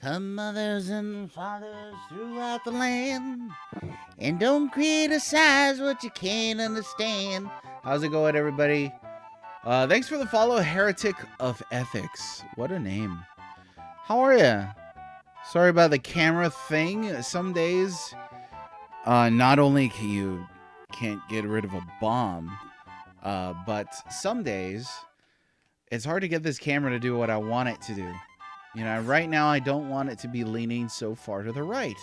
Come, mothers and fathers throughout the land, and don't criticize what you can't understand. How's it going, everybody? Thanks for the follow, Heretic of Ethics. What a name. How are you? Sorry about the camera thing. Some days, not only can you can't get rid of a bomb, but some days it's hard to get this camera to do what I want it to do. You know, right now I don't want it to be leaning so far to the right.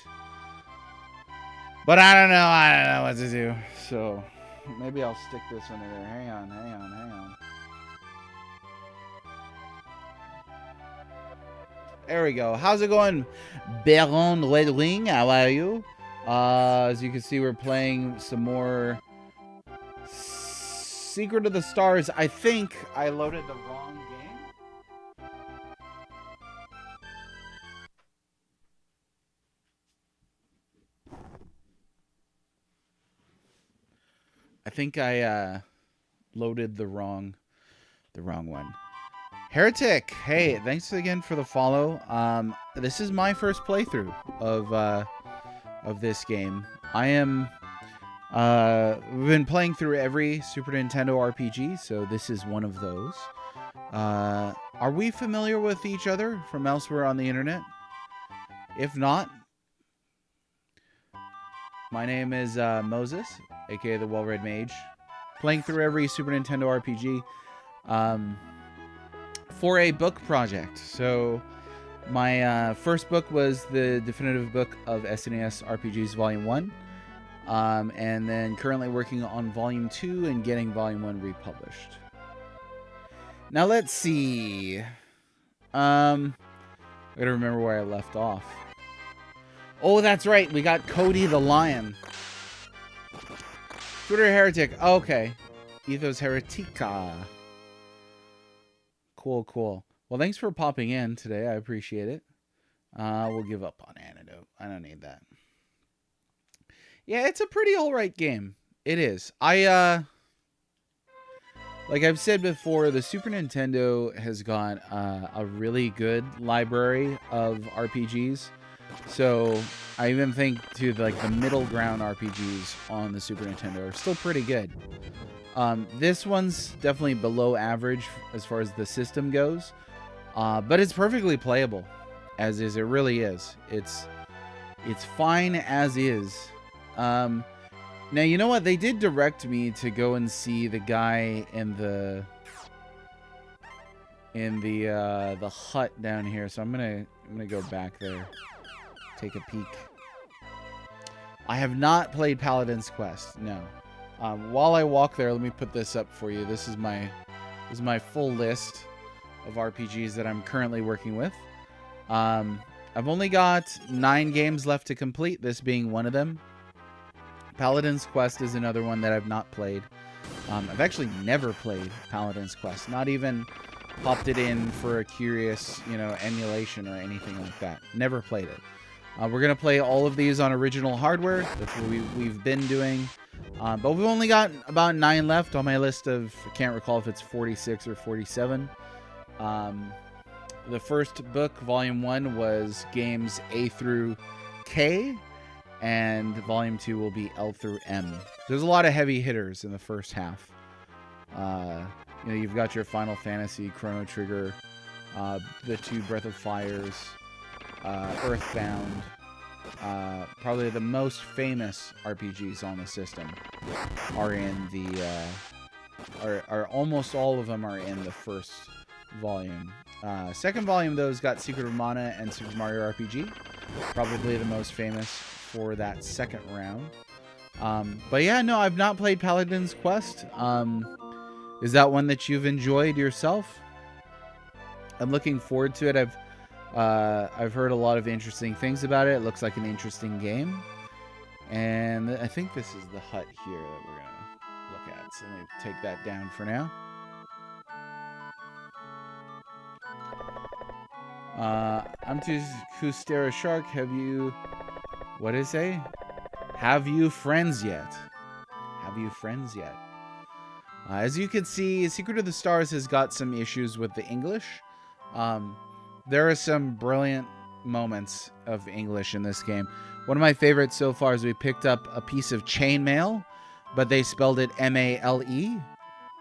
But I don't know what to do. So maybe I'll stick this under there. Hang on. There we go. How's it going, Baron Red Wing? How are you? As you can see, we're playing some more Secret of the Stars. I think I loaded the wrong game. I think I loaded the wrong one. Heretic, hey, thanks again for the follow. This is my first playthrough of this game. I am we've been playing through every Super Nintendo RPG, so this is one of those. Are we familiar with each other from elsewhere on the internet? If not, my name is Moses, aka the Well-Read Mage, playing through every Super Nintendo RPG for a book project. So my first book was the definitive book of SNES RPGs Volume 1, and then currently working on Volume 2 and getting Volume 1 republished. Now let's see. I gotta remember where I left off. Oh, that's right. We got Cody the Lion. Twitter Heretic. Okay. Ethos Heretica. Cool. Well, thanks for popping in today. I appreciate it. We'll give up on Antidote. I don't need that. Yeah, it's a pretty alright game. It is. I Like I've said before, the Super Nintendo has got a really good library of RPGs. So I even think to like the middle ground RPGs on the Super Nintendo are still pretty good. This one's definitely below average as far as the system goes, but it's perfectly playable, as is. It really is. It's fine as is. Now you know what? They did direct me to go and see the guy in the hut down here, so I'm gonna go back there, take a peek. I have not played Paladin's Quest. No. While I walk there, let me put this up for you. This is my full list of RPGs that I'm currently working with. I've only got 9 games left to complete, this being one of them. Paladin's Quest is another one that I've not played. I've actually never played Paladin's Quest. Not even popped it in for a curious, emulation or anything like that. Never played it. We're going to play all of these on original hardware. That's what we've been doing. But we've only got about 9 left on my list of, I can't recall if it's 46 or 47. The first book, Volume 1, was games A through K. And Volume 2 will be L through M. There's a lot of heavy hitters in the first half. You've got your Final Fantasy, Chrono Trigger, the 2 Breath of Fires, Earthbound. Probably the most famous RPGs on the system are in the... are almost all of them are in the first volume. Second volume, though, has got Secret of Mana and Super Mario RPG. Probably the most famous for that second round. But yeah, no, I've not played Paladin's Quest. Is that one that you've enjoyed yourself? I'm looking forward to it. I've heard a lot of interesting things about it. It looks like an interesting game. And I think this is the hut here that we're going to look at. So let me take that down for now. I'm to Kustera Shark. Have you... What did it say? Have you friends yet? Have you friends yet? As you can see, Secret of the Stars has got some issues with the English. There are some brilliant moments of English in this game. One of my favorites so far is we picked up a piece of chainmail, but they spelled it M-A-L-E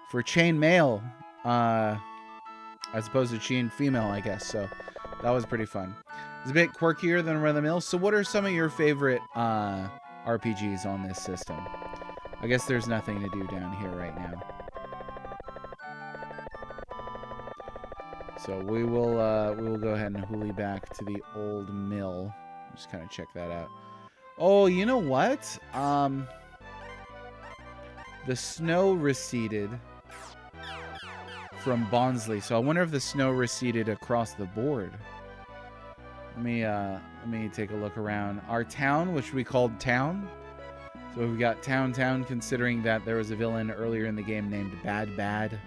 for chainmail, as opposed to chain female, I guess. So that was pretty fun. It's a bit quirkier than Run of the Mill. So what are some of your favorite RPGs on this system? I guess there's nothing to do down here right now. So we will go ahead and hoolie back to the old mill. Just kind of check that out. Oh, you know what? The snow receded from Bonsley. So I wonder if the snow receded across the board. Let me take a look around. Our town, which we called Town. So we've got Town, considering that there was a villain earlier in the game named Bad.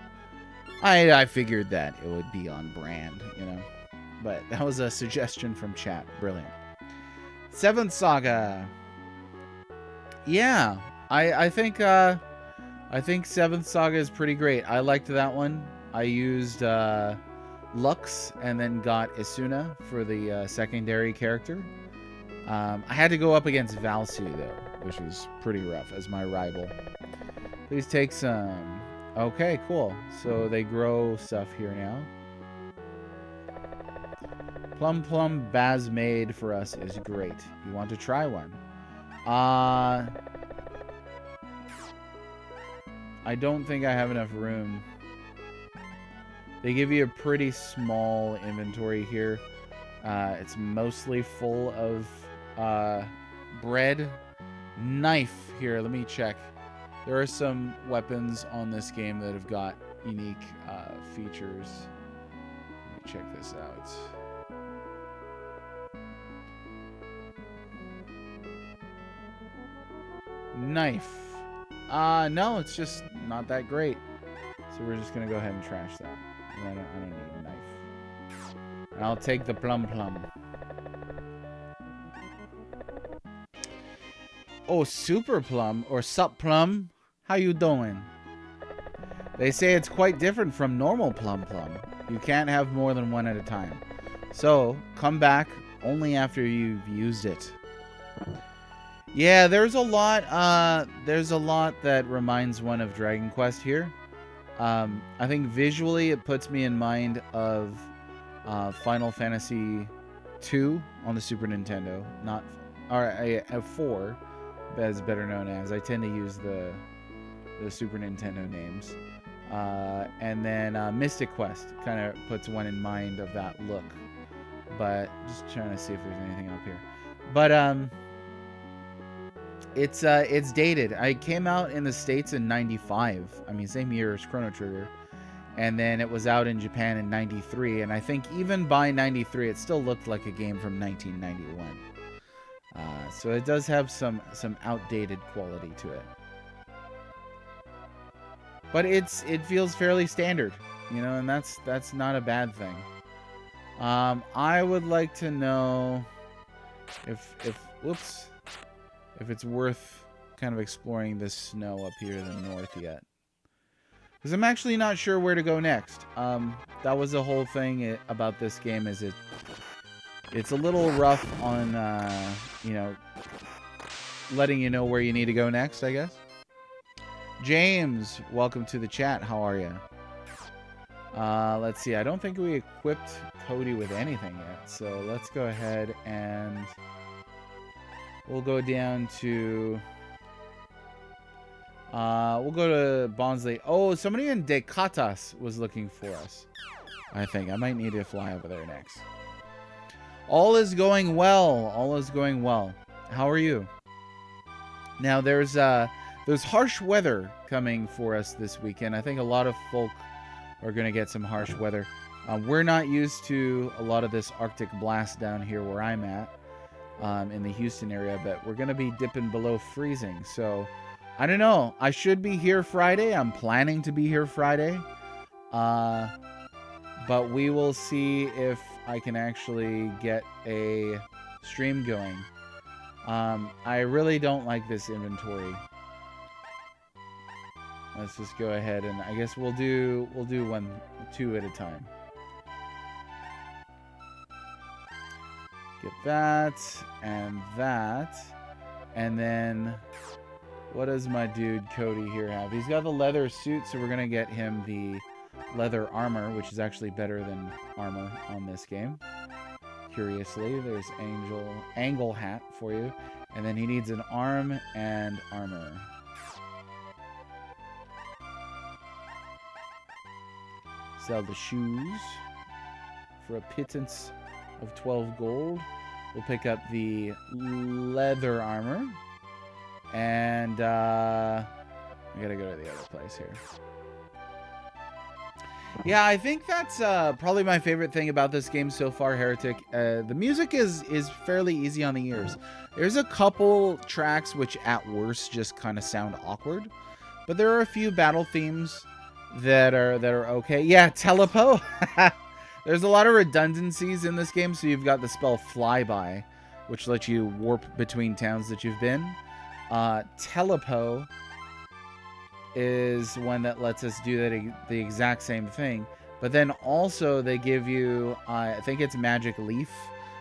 I figured that it would be on brand, But that was a suggestion from chat. Brilliant. Seventh Saga. Yeah, I think Seventh Saga is pretty great. I liked that one. I used Lux and then got Isuna for the secondary character. I had to go up against Valsu though, which was pretty rough as my rival. Please take some. Okay, cool. So they grow stuff here now. Plum Baz made for us is great. You want to try one? I don't think I have enough room. They give you a pretty small inventory here. It's mostly full of bread. Knife here. Let me check. There are some weapons on this game that have got unique features. Let me check this out. Knife. No, it's just not that great. So we're just gonna go ahead and trash that. I don't need a knife. And I'll take the plum. Oh, Super Plum or Sup Plum. How you doing? They say it's quite different from normal Plum Plum. You can't have more than one at a time. So, come back only after you've used it. Yeah, there's a lot that reminds one of Dragon Quest here. I think visually it puts me in mind of Final Fantasy II on the Super Nintendo, not or 4, as better known as. I tend to use the Super Nintendo names. And then Mystic Quest kind of puts one in mind of that look. But just trying to see if there's anything up here. But it's dated. I came out in the States in 95. I mean, same year as Chrono Trigger. And then it was out in Japan in 93. And I think even by 93, it still looked like a game from 1991. So it does have some outdated quality to it. But it feels fairly standard, you know, and that's not a bad thing. I would like to know if it's worth kind of exploring this snow up here in the north yet. Because I'm actually not sure where to go next. That was the whole thing about this game, is it's a little rough on, you know, letting you know where you need to go next, I guess. James, welcome to the chat. How are you? Let's see. I don't think we equipped Cody with anything yet. So let's go ahead and we'll go down to... we'll go to Bonsley. Oh, somebody in Decatas was looking for us. I think I might need to fly over there next. All is going well. All is going well. How are you? Now, there's harsh weather coming for us this weekend. I think a lot of folk are going to get some harsh weather. We're not used to a lot of this Arctic blast down here where I'm at, in the Houston area, but we're going to be dipping below freezing. So, I don't know. I should be here Friday. I'm planning to be here Friday. But we will see if I can actually get a stream going. I really don't like this inventory. Let's just go ahead and I guess we'll do 2 at a time. Get that and that. And then what does my dude Cody here have? He's got the leather suit, so we're gonna get him the leather armor, which is actually better than armor on this game. Curiously, there's angle hat for you. And then he needs an arm and armor. Sell the shoes for a pittance of 12 gold. We'll pick up the leather armor. And I gotta go to the other place here. Yeah, I think that's probably my favorite thing about this game so far, Heretic. The music is fairly easy on the ears. There's a couple tracks which at worst just kind of sound awkward. But there are a few battle themes that are okay. Yeah, telepo. There's a lot of redundancies in this game. So you've got the spell flyby, which lets you warp between towns that you've been. Telepo is one that lets us do the exact same thing. But then also they give you, I think it's Magic Leaf,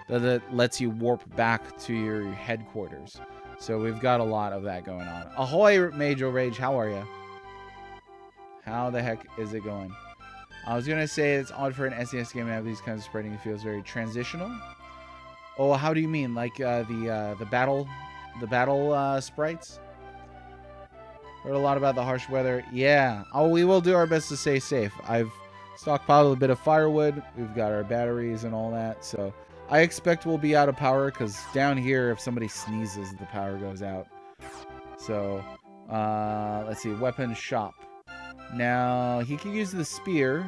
that lets you warp back to your headquarters. So we've got a lot of that going on. Ahoy, Major Rage, how are you? How the heck is it going? I was going to say it's odd for an SNES game to have these kinds of spreading. It feels very transitional. Oh, how do you mean? Like the battle sprites? Heard a lot about the harsh weather. Yeah. Oh, we will do our best to stay safe. I've stockpiled a bit of firewood. We've got our batteries and all that. So I expect we'll be out of power because down here, if somebody sneezes, the power goes out. So let's see. Weapon shop. Now, he can use the spear.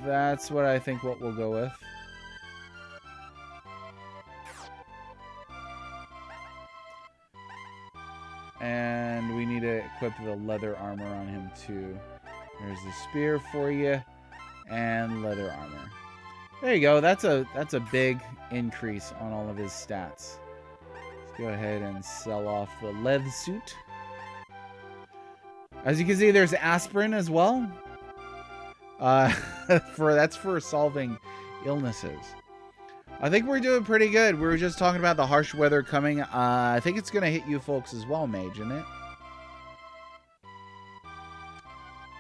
That's what I think what we'll go with. And we need to equip the leather armor on him too. There's the spear for you. And leather armor. There you go. That's a big increase on all of his stats. Let's go ahead and sell off the leather suit. As you can see, there's aspirin as well. That's for solving illnesses. I think we're doing pretty good. We were just talking about the harsh weather coming. I think it's gonna hit you folks as well, Mage, isn't it?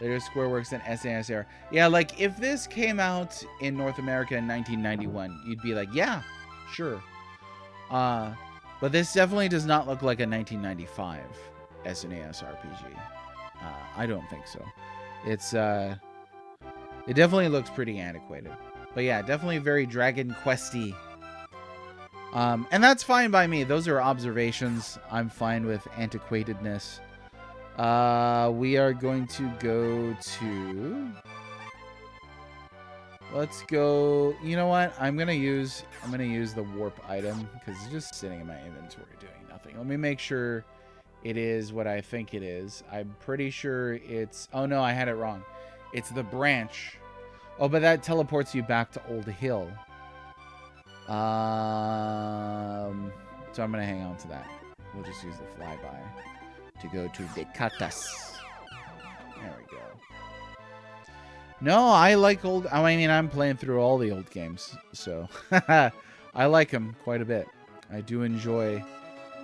Later Square Works than SNES era. Yeah, like if this came out in North America in 1991, you'd be like, yeah, sure. But this definitely does not look like a 1995 SNES RPG. I don't think so. It's it definitely looks pretty antiquated. But yeah, definitely very Dragon Questy. And that's fine by me. Those are observations. I'm fine with antiquatedness. We are going to go to... Let's go... You know what? I'm gonna use the warp item because it's just sitting in my inventory doing nothing. Let me make sure it is what I think it is. I'm pretty sure it's... Oh no, I had it wrong. It's the branch. Oh, but that teleports you back to Old Hill. So I'm gonna hang on to that. We'll just use the flyby to go to Decatas. There we go. No, I like old... I mean, I'm playing through all the old games, so I like them quite a bit. I do enjoy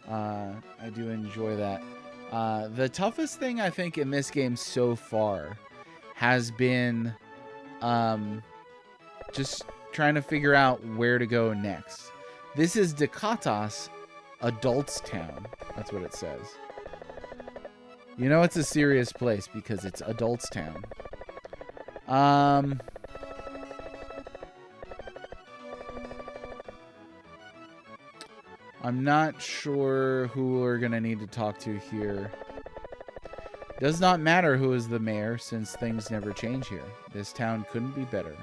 that. The toughest thing I think in this game so far has been just trying to figure out where to go next. This is Decatas, Adults Town. That's what it says. You know it's a serious place because it's Adults Town. I'm not sure who we're gonna need to talk to here. Does not matter who is the mayor since things never change here. This town couldn't be better.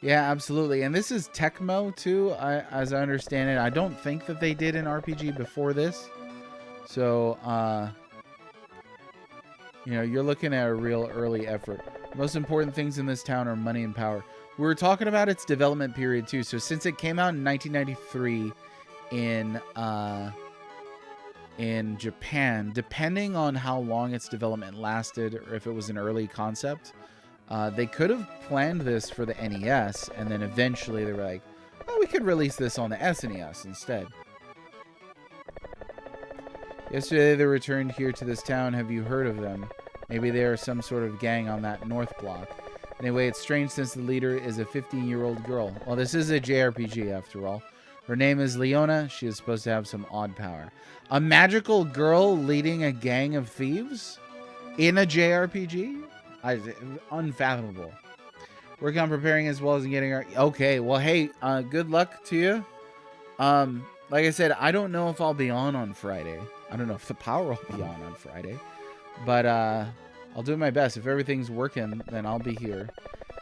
Yeah, absolutely. And this is Tecmo too, as I understand it. I don't think that they did an RPG before this. So, you know, you're looking at a real early effort. The most important things in this town are money and power. We were talking about its development period too. So since it came out in 1993 in Japan, depending on how long its development lasted or if it was an early concept, they could have planned this for the NES, and then eventually they were like, oh, we could release this on the SNES instead. Yesterday they returned here to this town. Have you heard of them? Maybe they are some sort of gang on that north block. Anyway, it's strange since the leader is a 15-year-old girl. Well, this is a JRPG after all. Her name is Leona. She is supposed to have some odd power. A magical girl leading a gang of thieves? In a JRPG? Unfathomable. Working on preparing as well as getting our... Okay, well, hey, good luck to you. Like I said, I don't know if I'll be on Friday. I don't know if the power will be on Friday. But I'll do my best. If everything's working, then I'll be here.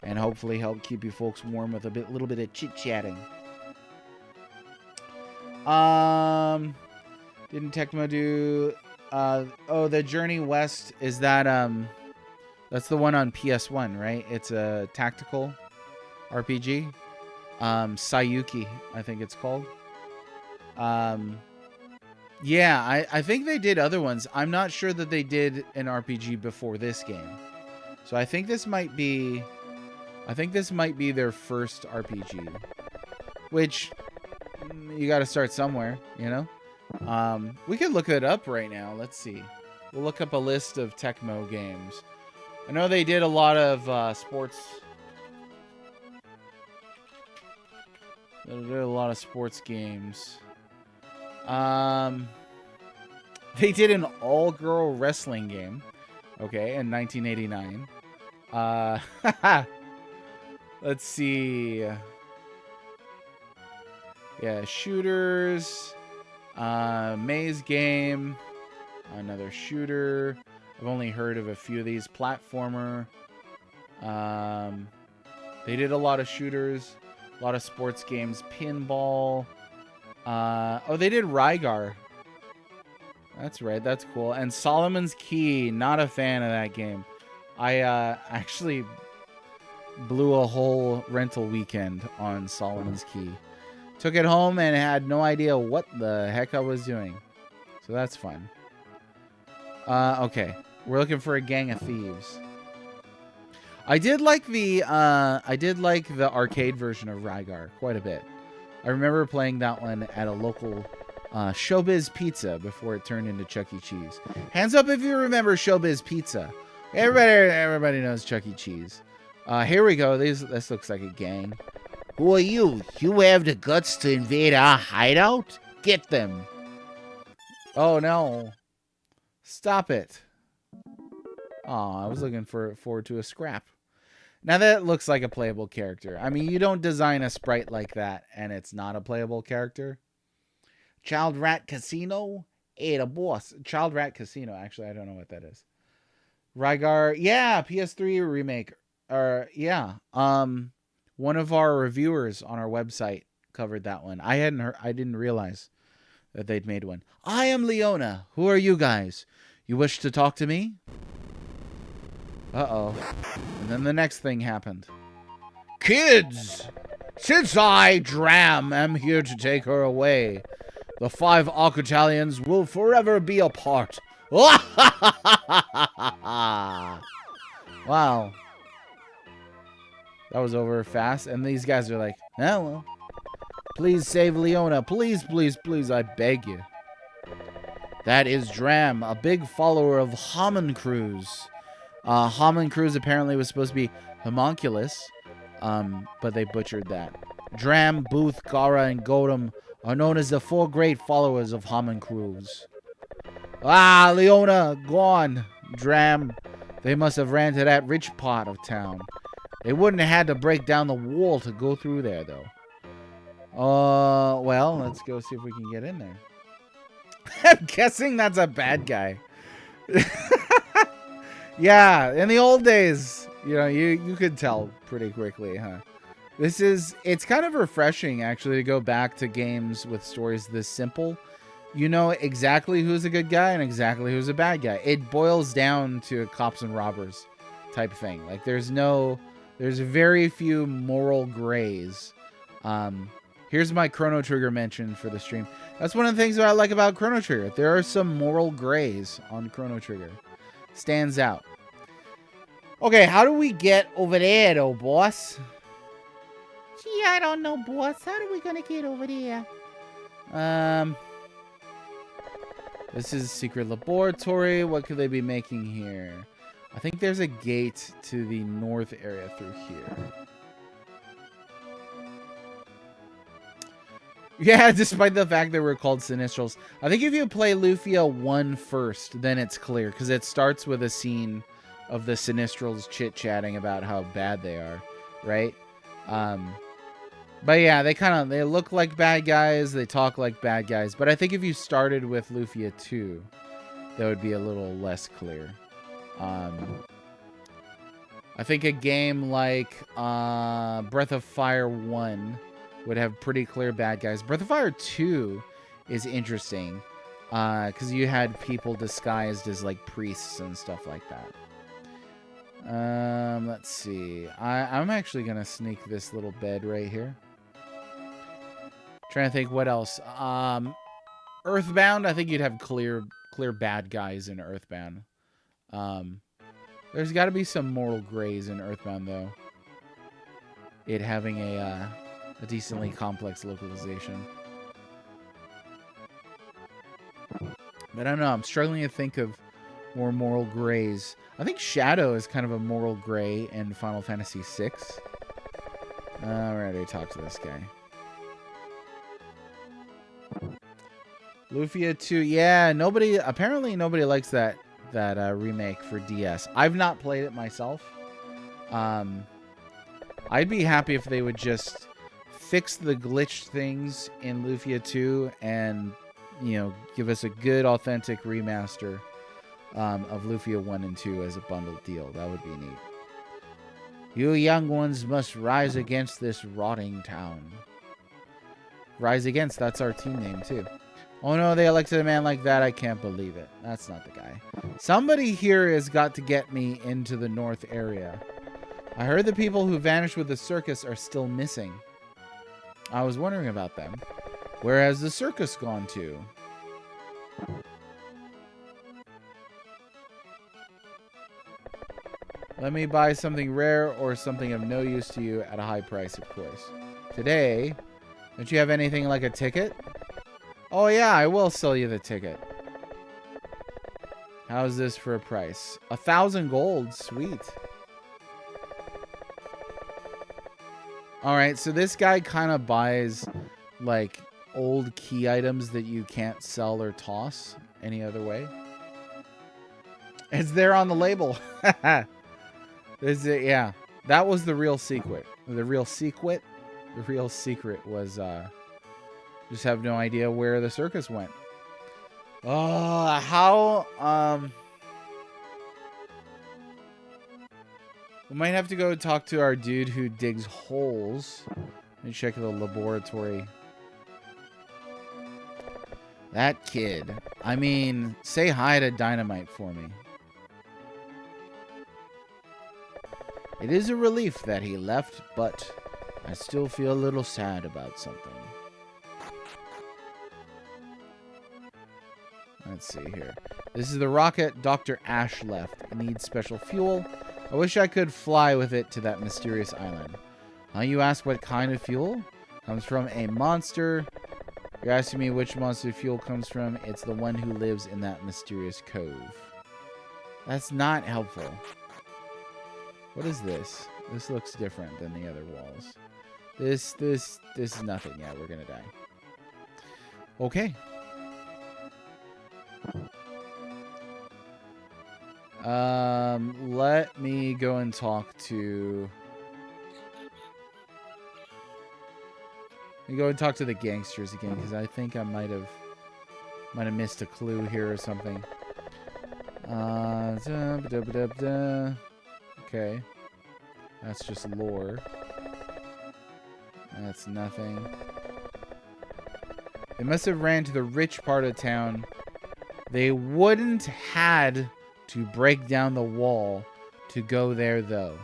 And hopefully help keep you folks warm with a little bit of chit-chatting. Didn't Tecmo do... oh, the Journey West, is that... That's the one on PS1, right? It's a tactical RPG. Sayuki, I think it's called. Yeah, I think they did other ones. I'm not sure that they did an RPG before this game. So I think this might be their first RPG. Which you got to start somewhere, you know? We could look it up right now. Let's see. We'll look up a list of Tecmo games. I know they did a lot of sports. They did a lot of sports games. They did an all-girl wrestling game, okay, in 1989. Let's see. Yeah, shooters. Maze game. Another shooter. I've only heard of a few of these. Platformer. They did a lot of shooters. A lot of sports games. Pinball. Oh, they did Rygar. That's right. That's cool. And Solomon's Key. Not a fan of that game. I actually blew a whole rental weekend on Solomon's Key. Took it home and had no idea what the heck I was doing. So that's fun. Okay. We're looking for a gang of thieves. I did like the arcade version of Rygar quite a bit. I remember playing that one at a local Showbiz Pizza before it turned into Chuck E. Cheese. Hands up if you remember Showbiz Pizza. Everybody knows Chuck E. Cheese. Here we go. This looks like a gang. Who are you? You have the guts to invade our hideout? Get them. Oh, no. Stop it. Aw, I was looking forward to a scrap. Now that looks like a playable character. I mean, you don't design a sprite like that and it's not a playable character. Child Rat Casino? Hey, the boss. Child Rat Casino. Actually, I don't know what that is. Rygar. Yeah, PS3 remake. Yeah. One of our reviewers on our website covered that one. I didn't realize that they'd made one. I am Leona. Who are you guys? You wish to talk to me? Uh-oh. And then the next thing happened. Kids! Since I, Dram, am here to take her away, the 5 Arc-Italians will forever be apart. Wow. That was over fast. And these guys are like, oh, well. Please save Leona. Please, please, please, I beg you. That is Dram, a big follower of Homunculus. Homunculus apparently was supposed to be homunculus, but they butchered that. Dram, Booth, Gara, and Godam are known as the 4 great followers of Homunculus. Ah, Leona, gone. Dram, they must have ran to that rich part of town. They wouldn't have had to break down the wall to go through there, though. Well, let's go see if we can get in there. I'm guessing that's a bad guy. Yeah, in the old days, you know, you could tell pretty quickly, huh? It's kind of refreshing, actually, to go back to games with stories this simple. You know exactly who's a good guy and exactly who's a bad guy. It boils down to cops and robbers type thing. Like, there's very few moral grays. Here's my Chrono Trigger mention for the stream. That's one of the things that I like about Chrono Trigger. There are some moral grays on Chrono Trigger. Stands out. Okay, how do we get over there, though, boss? Gee, I don't know, boss. How are we gonna get over there? This is a secret laboratory. What could they be making here? I think there's a gate to the north area through here. Yeah, despite the fact that we're called Sinistrals. I think if you play Lufia 1 first, then it's clear. Because it starts with a scene of the Sinistrals chit-chatting about how bad they are. Right? But yeah, they look like bad guys. They talk like bad guys. But I think if you started with Lufia 2, that would be a little less clear. I think a game like Breath of Fire 1 would have pretty clear bad guys. Breath of Fire 2 is interesting because you had people disguised as like priests and stuff like that. Let's see. I'm actually gonna sneak this little bed right here. Trying to think what else. Earthbound, I think you'd have clear bad guys in Earthbound. There's got to be some moral grays in Earthbound though. It having a decently complex localization. But I don't know. I'm struggling to think of more moral grays. I think Shadow is kind of a moral gray in Final Fantasy VI. Alright, I talked to this guy. Lufia 2. Yeah, apparently nobody likes that remake for DS. I've not played it myself. I'd be happy if they would just fix the glitched things in Lufia 2 and, you know, give us a good authentic remaster of Lufia 1 and 2 as a bundled deal. That would be neat. You young ones must rise against this rotting town. Rise Against, that's our team name too. Oh no, they elected a man like that. I can't believe it. That's not the guy. Somebody here has got to get me into the north area. I heard the people who vanished with the circus are still missing. I was wondering about them. Where has the circus gone to? Let me buy something rare or something of no use to you at a high price, of course. Today, don't you have anything like a ticket? Oh yeah, I will sell you the ticket. How's this for a price? 1,000 gold, sweet. Alright, so this guy kind of buys, like, old key items that you can't sell or toss any other way. It's there on the label. This is it, yeah. That was the real secret. The real secret was, just have no idea where the circus went. We might have to go talk to our dude who digs holes and check the laboratory. That kid. I mean, say hi to Dynamite for me. It is a relief that he left, but I still feel a little sad about something. Let's see here. This is the rocket Dr. Ash left. It needs special fuel. I wish I could fly with it to that mysterious island. You ask what kind of fuel? Comes from a monster. You're asking me which monster fuel comes from. It's the one who lives in that mysterious cove. That's not helpful. What is this? This looks different than the other walls. This is nothing. Yeah, we're gonna die. Okay. Let me go and talk to... Let me go and talk to the gangsters again, because I think I might have missed a clue here or something. Okay. That's just lore. That's nothing. They must have ran to the rich part of town. They wouldn't had to break down the wall to go there, though.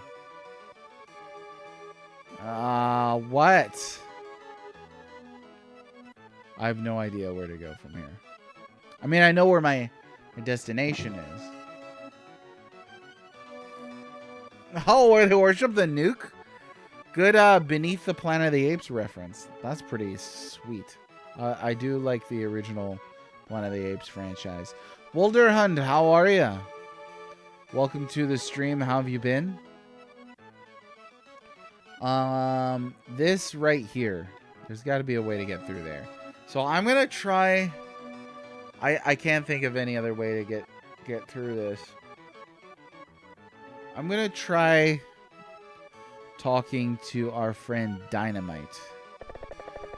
What? I have no idea where to go from here. I mean, I know where my destination is. Oh, where they worship the nuke? Good Beneath the Planet of the Apes reference. That's pretty sweet. I do like the original Planet of the Apes franchise. Wolderhund, how are ya? Welcome to the stream. How have you been? This right here. There's got to be a way to get through there. So I'm going to try... I can't think of any other way to get through this. I'm going to try talking to our friend Dynamite.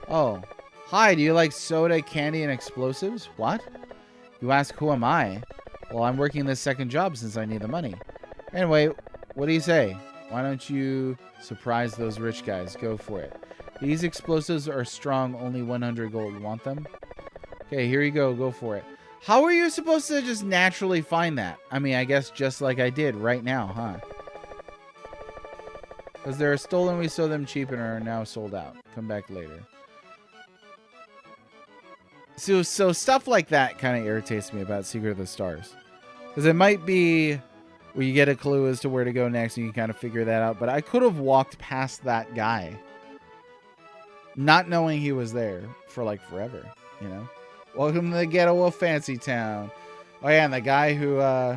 Oh. Hi, do you like soda, candy, and explosives? What? You ask, who am I? Well, I'm working this second job since I need the money. Anyway, what do you say? Why don't you surprise those rich guys? Go for it. These explosives are strong, only 100 gold. Want them? Okay, here you go. Go for it. How are you supposed to just naturally find that? I mean, I guess just like I did right now, huh? Because they're stolen, we sold them cheap and are now sold out. Come back later. So stuff like that kind of irritates me about Secret of the Stars. Because it might be where you get a clue as to where to go next and you can kind of figure that out. But I could have walked past that guy not knowing he was there for like forever, you know? Welcome to the ghetto of Fancy Town. Oh yeah, and the guy who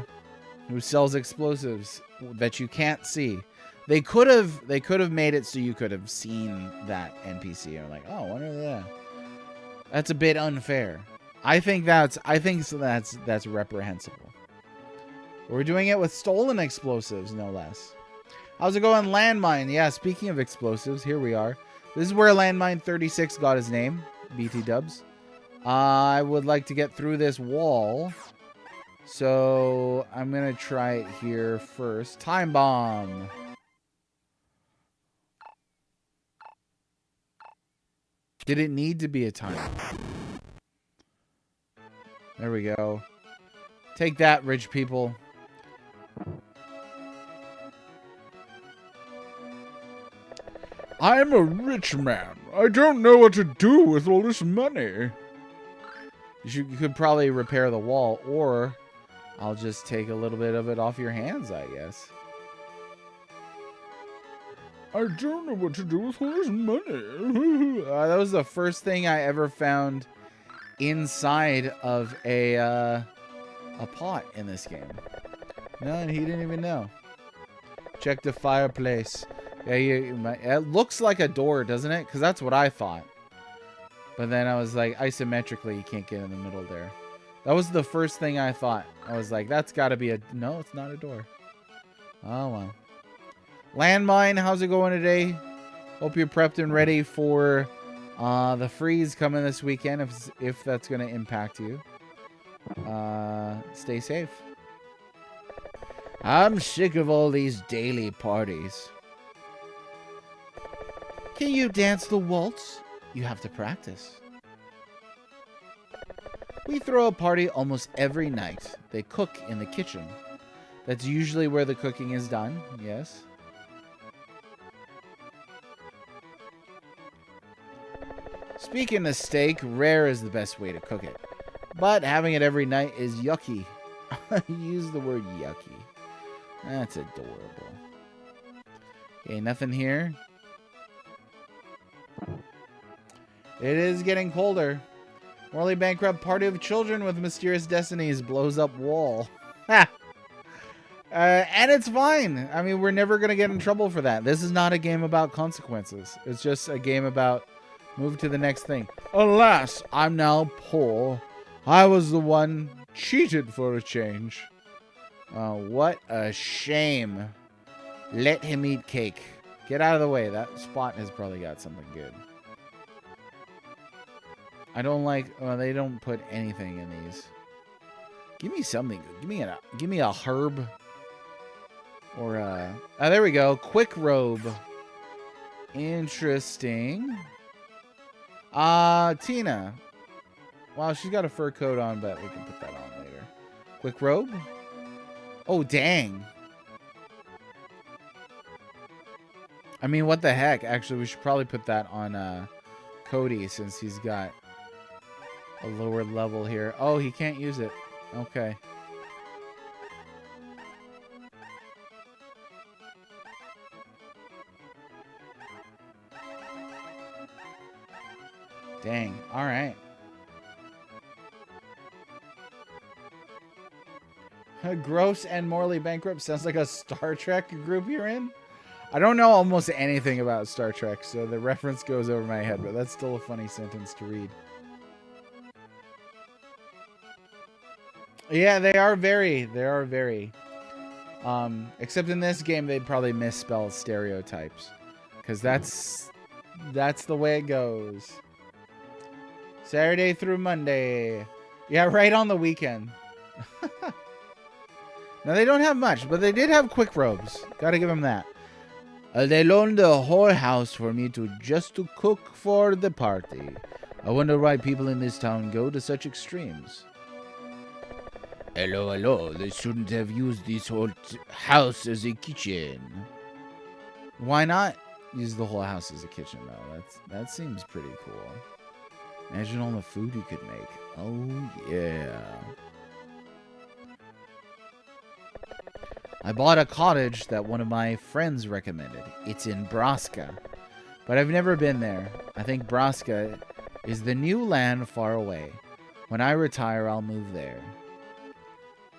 sells explosives that you can't see. They could have made it so you could have seen that NPC and like, oh, what are they? That's a bit unfair. I think that's reprehensible. We're doing it with stolen explosives, no less. How's it going, Landmine? Yeah, speaking of explosives, here we are. This is where Landmine 36 got his name, BT dubs. I would like to get through this wall. So I'm going to try it here first. Time bomb. Did it need to be a time? There we go. Take that, rich people. I'm a rich man. I don't know what to do with all this money. You could probably repair the wall, or I'll just take a little bit of it off your hands, I guess. I don't know what to do with all this money. That was the first thing I ever found inside of a pot in this game. No, and he didn't even know. Check the fireplace. Yeah, it looks like a door, doesn't it? Because that's what I thought. But then I was like, isometrically, you can't get in the middle there. That was the first thing I thought. I was like, that's got to be a... No, it's not a door. Oh, well. Landmine, how's it going today? Hope you're prepped and ready for the freeze coming this weekend, if that's going to impact you. Stay safe. I'm sick of all these daily parties. Can you dance the waltz? You have to practice. We throw a party almost every night. They cook in the kitchen. That's usually where the cooking is done, yes. Speaking of steak, rare is the best way to cook it. But having it every night is yucky. Use the word yucky. That's adorable. Okay, nothing here. It is getting colder. Morally bankrupt party of children with mysterious destinies blows up wall. Ha! And it's fine. I mean, we're never going to get in trouble for that. This is not a game about consequences. It's just a game about move to the next thing. Alas, I'm now poor. I was the one cheated for a change. What a shame. Let him eat cake. Get out of the way. That spot has probably got something good. I don't like... Well, they don't put anything in these. Give me something. Give me a herb. Or a... Oh, there we go. Quick robe. Interesting. Tina. Wow, she's got a fur coat on, but we can put that on later. Quick robe. Oh, dang. I mean, what the heck? Actually, we should probably put that on Cody, since he's got a lower level here. Oh, he can't use it. Okay. Dang. All right. Gross and morally bankrupt sounds like a Star Trek group you're in. I don't know almost anything about Star Trek, so the reference goes over my head, but that's still a funny sentence to read. Yeah, they are very. Except in this game, they'd probably misspell stereotypes, because that's the way it goes. Saturday through Monday. Yeah, right on the weekend. Now, they don't have much, but they did have quick robes. Gotta give them that. They loaned the whole house for me just to cook for the party. I wonder why people in this town go to such extremes. Hello. They shouldn't have used this whole house as a kitchen. Why not use the whole house as a kitchen, though? That seems pretty cool. Imagine all the food you could make. Oh, yeah. I bought a cottage that one of my friends recommended. It's in Braska, but I've never been there. I think Braska is the new land far away. When I retire, I'll move there.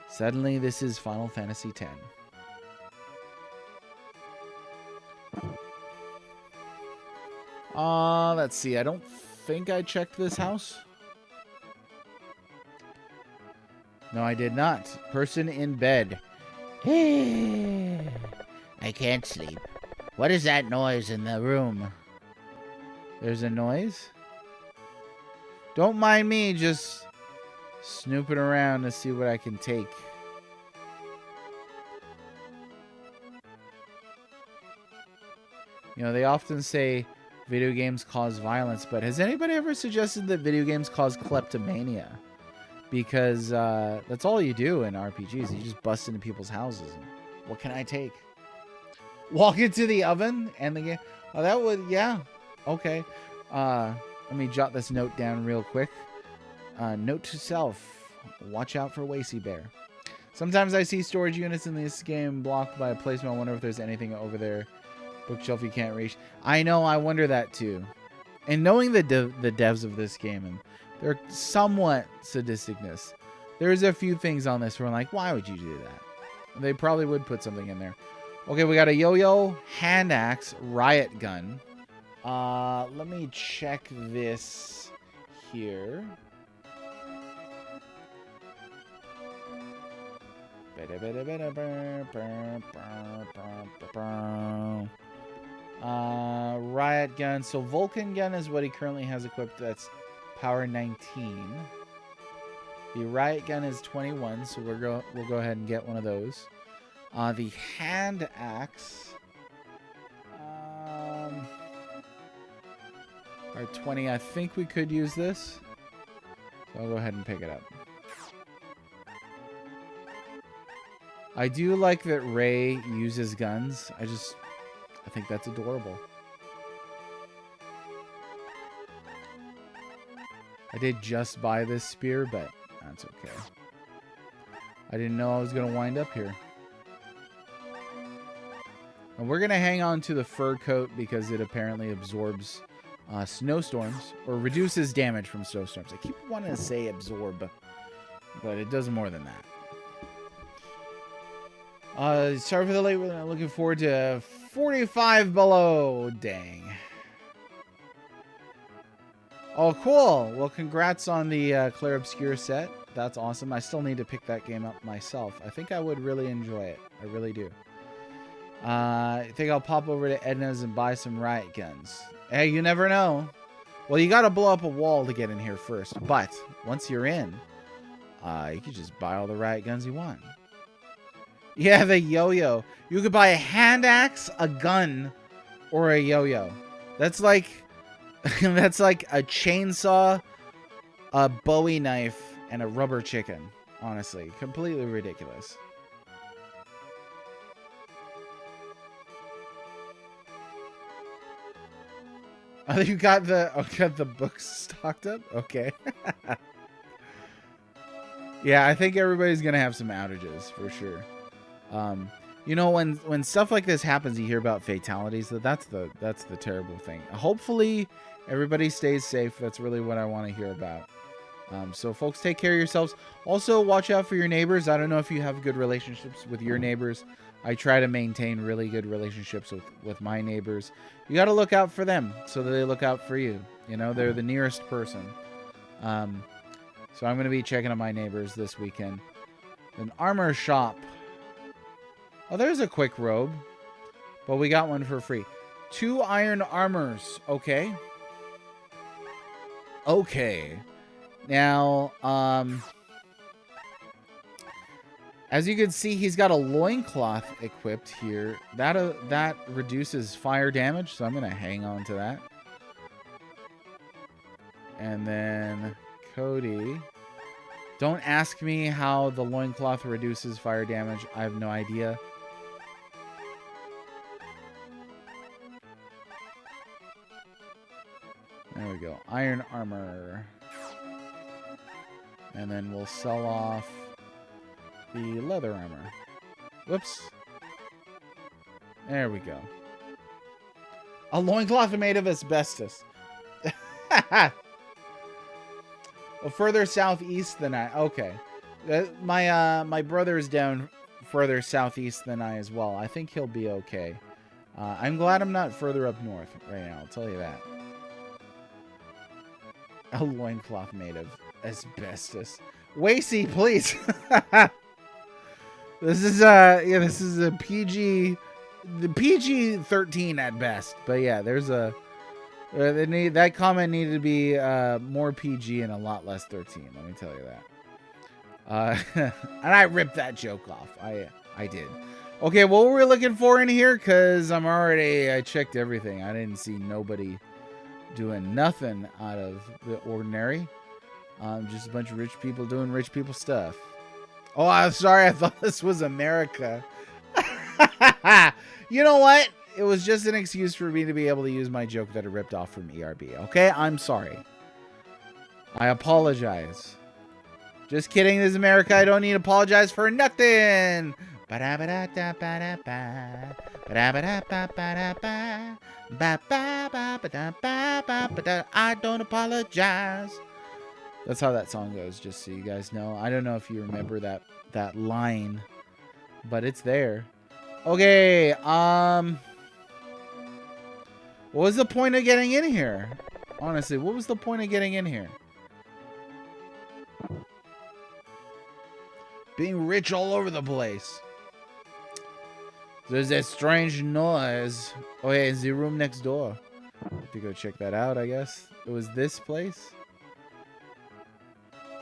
Suddenly, this is Final Fantasy X. Let's see. I don't think I checked this house. No, I did not. Person in bed. I can't sleep. What is that noise in the room? There's a noise? Don't mind me just snooping around to see what I can take. You know, they often say video games cause violence, but has anybody ever suggested that video games cause kleptomania? Because that's all you do in RPGs. You just bust into people's houses. And, what can I take? Walk into the oven and the game. Oh, that would, yeah. Okay. Let me jot this note down real quick. Note to self. Watch out for Wacy Bear. Sometimes I see storage units in this game blocked by a placement. I wonder if there's anything over there. Bookshelf you can't reach. I know, I wonder that too. And knowing the devs of this game and their somewhat sadisticness, there's a few things on this where I'm like, why would you do that? They probably would put something in there. Okay, we got a yo-yo, hand axe, riot gun. Let me check this here. Riot gun. So Vulcan gun is what he currently has equipped. That's power 19. The riot gun is 21, so we'll go ahead and get one of those. The hand axe are 20. I think we could use this, so I'll go ahead and pick it up. I do like that Ray uses guns. I think that's adorable. I did just buy this spear, but that's okay. I didn't know I was going to wind up here. And we're going to hang on to the fur coat because it apparently absorbs snowstorms, or reduces damage from snowstorms. I keep wanting to say absorb, but it does more than that. Sorry for the late. We're looking forward to 45 below. Dang. Oh, cool. Well, congrats on the Claire Obscure set. That's awesome. I still need to pick that game up myself. I think I would really enjoy it. I really do. I think I'll pop over to Edna's and buy some riot guns. Hey, you never know. Well, you got to blow up a wall to get in here first. But once you're in, you can just buy all the riot guns you want. Yeah, the yo-yo. You could buy a hand axe, a gun, or a yo-yo. That's like that's like a chainsaw, a Bowie knife, and a rubber chicken. Honestly, completely ridiculous. Oh, you got the books stocked up? Okay. Yeah, I think everybody's gonna have some outages for sure. You know, when stuff like this happens, you hear about fatalities. That's the terrible thing. Hopefully, everybody stays safe. That's really what I want to hear about. So, folks, take care of yourselves. Also, watch out for your neighbors. I don't know if you have good relationships with your neighbors. I try to maintain really good relationships with my neighbors. You got to look out for them so that they look out for you. You know, they're the nearest person. So I'm going to be checking on my neighbors this weekend. An armor shop. Oh, there's a quick robe. But we got one for free. 2 iron armors. Okay. Okay. Now, as you can see, he's got a loincloth equipped here. That reduces fire damage, so I'm going to hang on to that. And then Cody. Don't ask me how the loincloth reduces fire damage. I have no idea. There we go. Iron armor. And then we'll sell off the leather armor. Whoops. There we go. A loincloth made of asbestos. Well, further southeast than I... Okay. My brother is down further southeast than I as well. I think he'll be okay. I'm glad I'm not further up north right now. I'll tell you that. A loincloth made of asbestos. Wacy, please. This is a PG, the PG-13 at best. But yeah, there's a that comment needed to be more PG and a lot less 13. Let me tell you that. And I ripped that joke off. I did. Okay, what were we looking for in here? Cause I checked everything. I didn't see nobody doing nothing out of the ordinary. Just a bunch of rich people doing rich people stuff. Oh, I'm sorry. I thought this was America. You know what? It was just an excuse for me to be able to use my joke that I ripped off from ERB. Okay, I'm sorry. I apologize. Just kidding. This is America. I don't need to apologize for nothing. I don't apologize. That's how that song goes, just so you guys know. I don't know if you remember that line, but it's there. Okay, what was the point of getting in here? Honestly, what was the point of getting in here? Being rich all over the place. There's that strange noise. Oh yeah, it's the room next door. Have to go check that out, I guess. It was this place.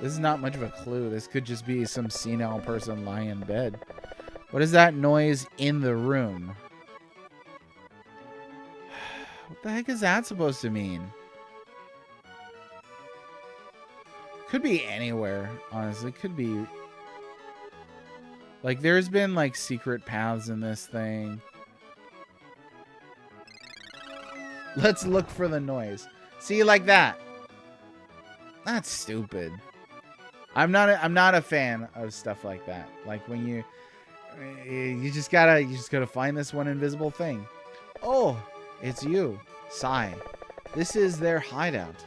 This is not much of a clue. This could just be some senile person lying in bed. What is that noise in the room? What the heck is that supposed to mean? Could be anywhere, honestly. Could be... Like, there's been, like, secret paths in this thing. Let's look for the noise. See, like that. That's stupid. I'm not a fan of stuff like that. Like, when you just gotta find this one invisible thing. Oh, it's you, Sai. This is their hideout.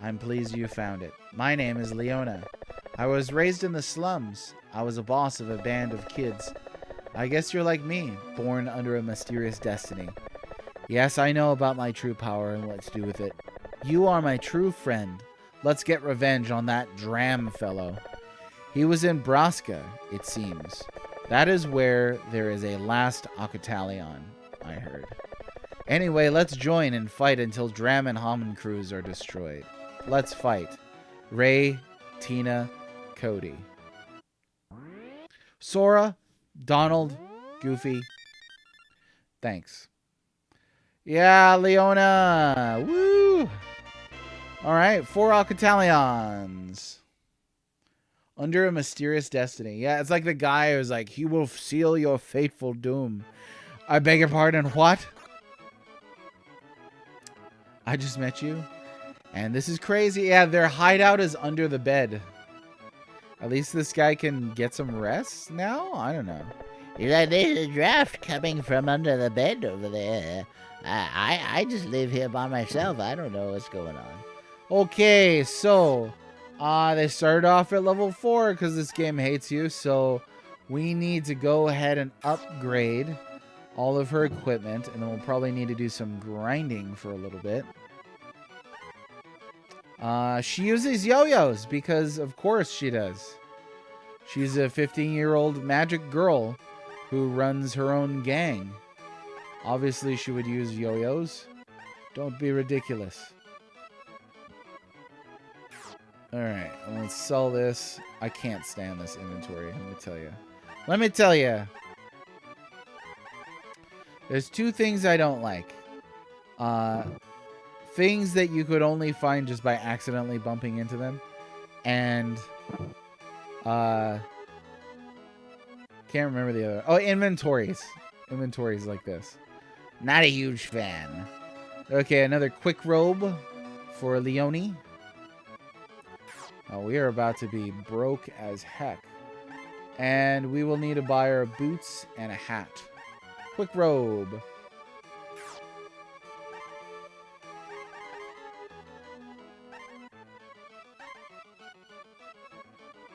I'm pleased you found it. My name is Leona. I was raised in the slums. I was a boss of a band of kids. I guess you're like me, born under a mysterious destiny. Yes, I know about my true power and what to do with it. You are my true friend. Let's get revenge on that Dram fellow. He was in Braska, it seems. That is where there is a last Akatalion, I heard. Anyway, let's join and fight until Dram and Hammond crews are destroyed. Let's fight. Ray, Tina, Cody. Sora, Donald, Goofy. Thanks. Yeah, Leona. Woo! Alright, 4 Alcatalions. Under a mysterious destiny. Yeah, it's like the guy who's like, he will seal your fateful doom. I beg your pardon, what? I just met you. And this is crazy. Yeah, their hideout is under the bed. At least this guy can get some rest now? I don't know. There's a draft coming from under the bed over there. I just live here by myself. I don't know what's going on. Okay, so they started off at level 4 because this game hates you. So we need to go ahead and upgrade all of her equipment. And then we'll probably need to do some grinding for a little bit. She uses yo-yos because of course she does. She's a 15-year-old magic girl who runs her own gang. Obviously she would use yo-yos. Don't be ridiculous. Alright, let's sell this. I can't stand this inventory, let me tell you. Let me tell you. There's 2 things I don't like. Things that you could only find just by accidentally bumping into them. And, can't remember the other. Oh, inventories. Inventories like this. Not a huge fan. Okay, another quick robe for Leonie. Oh, we are about to be broke as heck. And we will need to buy her boots and a hat. Quick robe.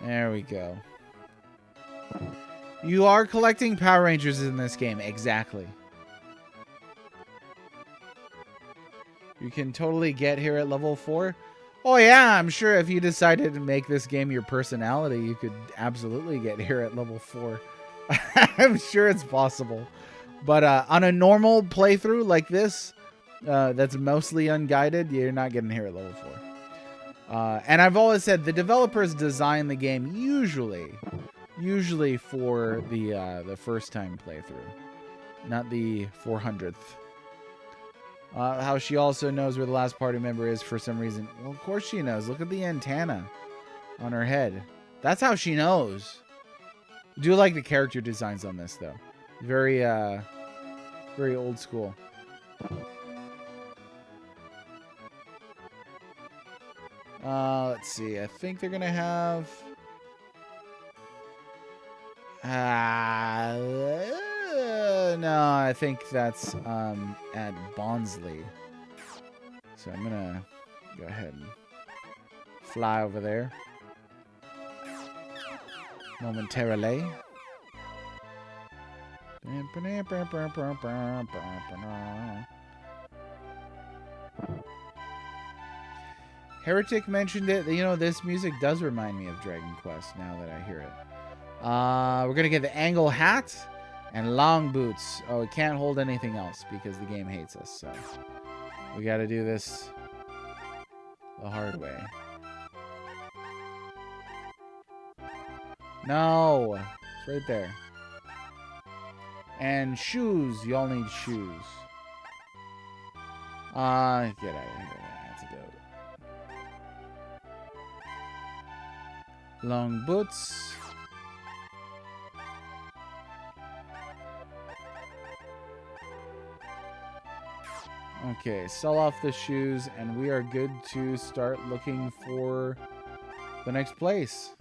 There we go. You are collecting Power Rangers in this game. Exactly. You can totally get here at level 4. Oh yeah, I'm sure if you decided to make this game your personality, you could absolutely get here at level 4. I'm sure it's possible. But on a normal playthrough like this, that's mostly unguided, you're not getting here at level 4. And I've always said the developers design the game usually for the first time playthrough, not the 400th. How she also knows where the last party member is for some reason. Well, of course she knows. Look at the antenna on her head. That's how she knows. I do like the character designs on this though. Very Very old school. Let's see. I think they're gonna have. No, I think that's at Bonsley. So I'm gonna go ahead and fly over there momentarily. Heretic mentioned it. You know, this music does remind me of Dragon Quest now that I hear it. We're going to get the angle hat and long boots. Oh, we can't hold anything else because the game hates us. So we got to do this the hard way. No, it's right there. And shoes. You all need shoes. Get out of here. That's a goat. Long boots. Okay, sell off the shoes, and we are good to start looking for the next place.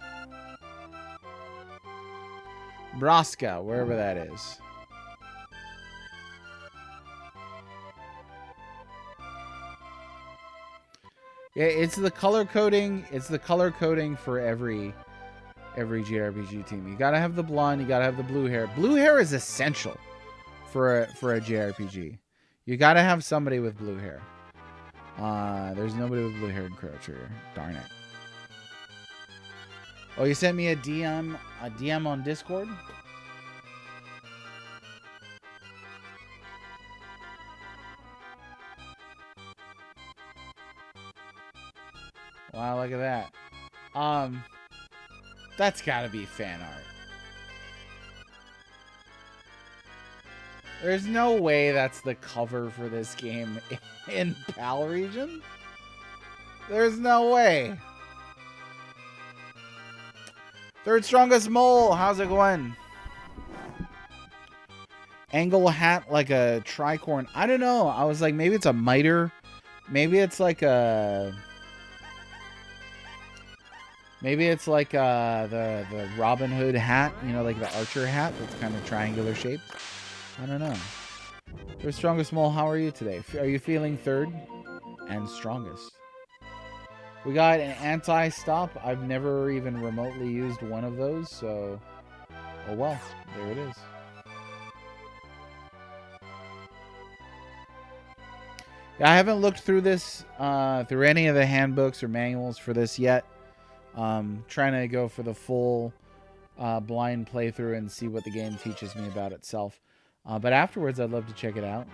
Braska, wherever that is. Yeah, it's the color coding. It's the color coding for every JRPG team. You gotta have the blonde. You gotta have the blue hair. Blue hair is essential for a JRPG. You gotta have somebody with blue hair. There's nobody with blue hair in Chrono Trigger. Darn it. Oh, you sent me a DM on Discord? Wow, look at that. That's gotta be fan art. There's no way that's the cover for this game in PAL region. There's no way. Third strongest mole. How's it going? Angle hat like a tricorn. I don't know. I was like, maybe it's a miter. Maybe it's like a... Maybe it's like the Robin Hood hat. You know, like the archer hat that's kind of triangular shaped. I don't know. Third strongest mole, how are you today? Are you feeling third and strongest? We got an anti-stop. I've never even remotely used one of those, so... Oh well, there it is. Yeah, I haven't looked through this, through any of the handbooks or manuals for this yet. Trying to go for the full blind playthrough and see what the game teaches me about itself. But afterwards, I'd love to check it out.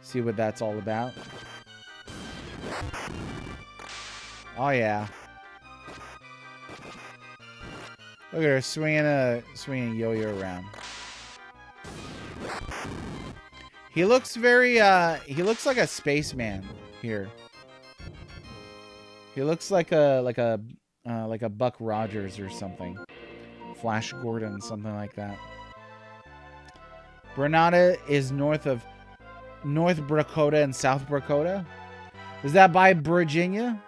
See what that's all about. Oh, yeah. Look at her swinging a yo-yo around. He looks very, he looks like a spaceman here. He looks like a Buck Rogers or something. Flash Gordon, something like that. Granada is north of North Dakota and South Dakota. Is that by Virginia?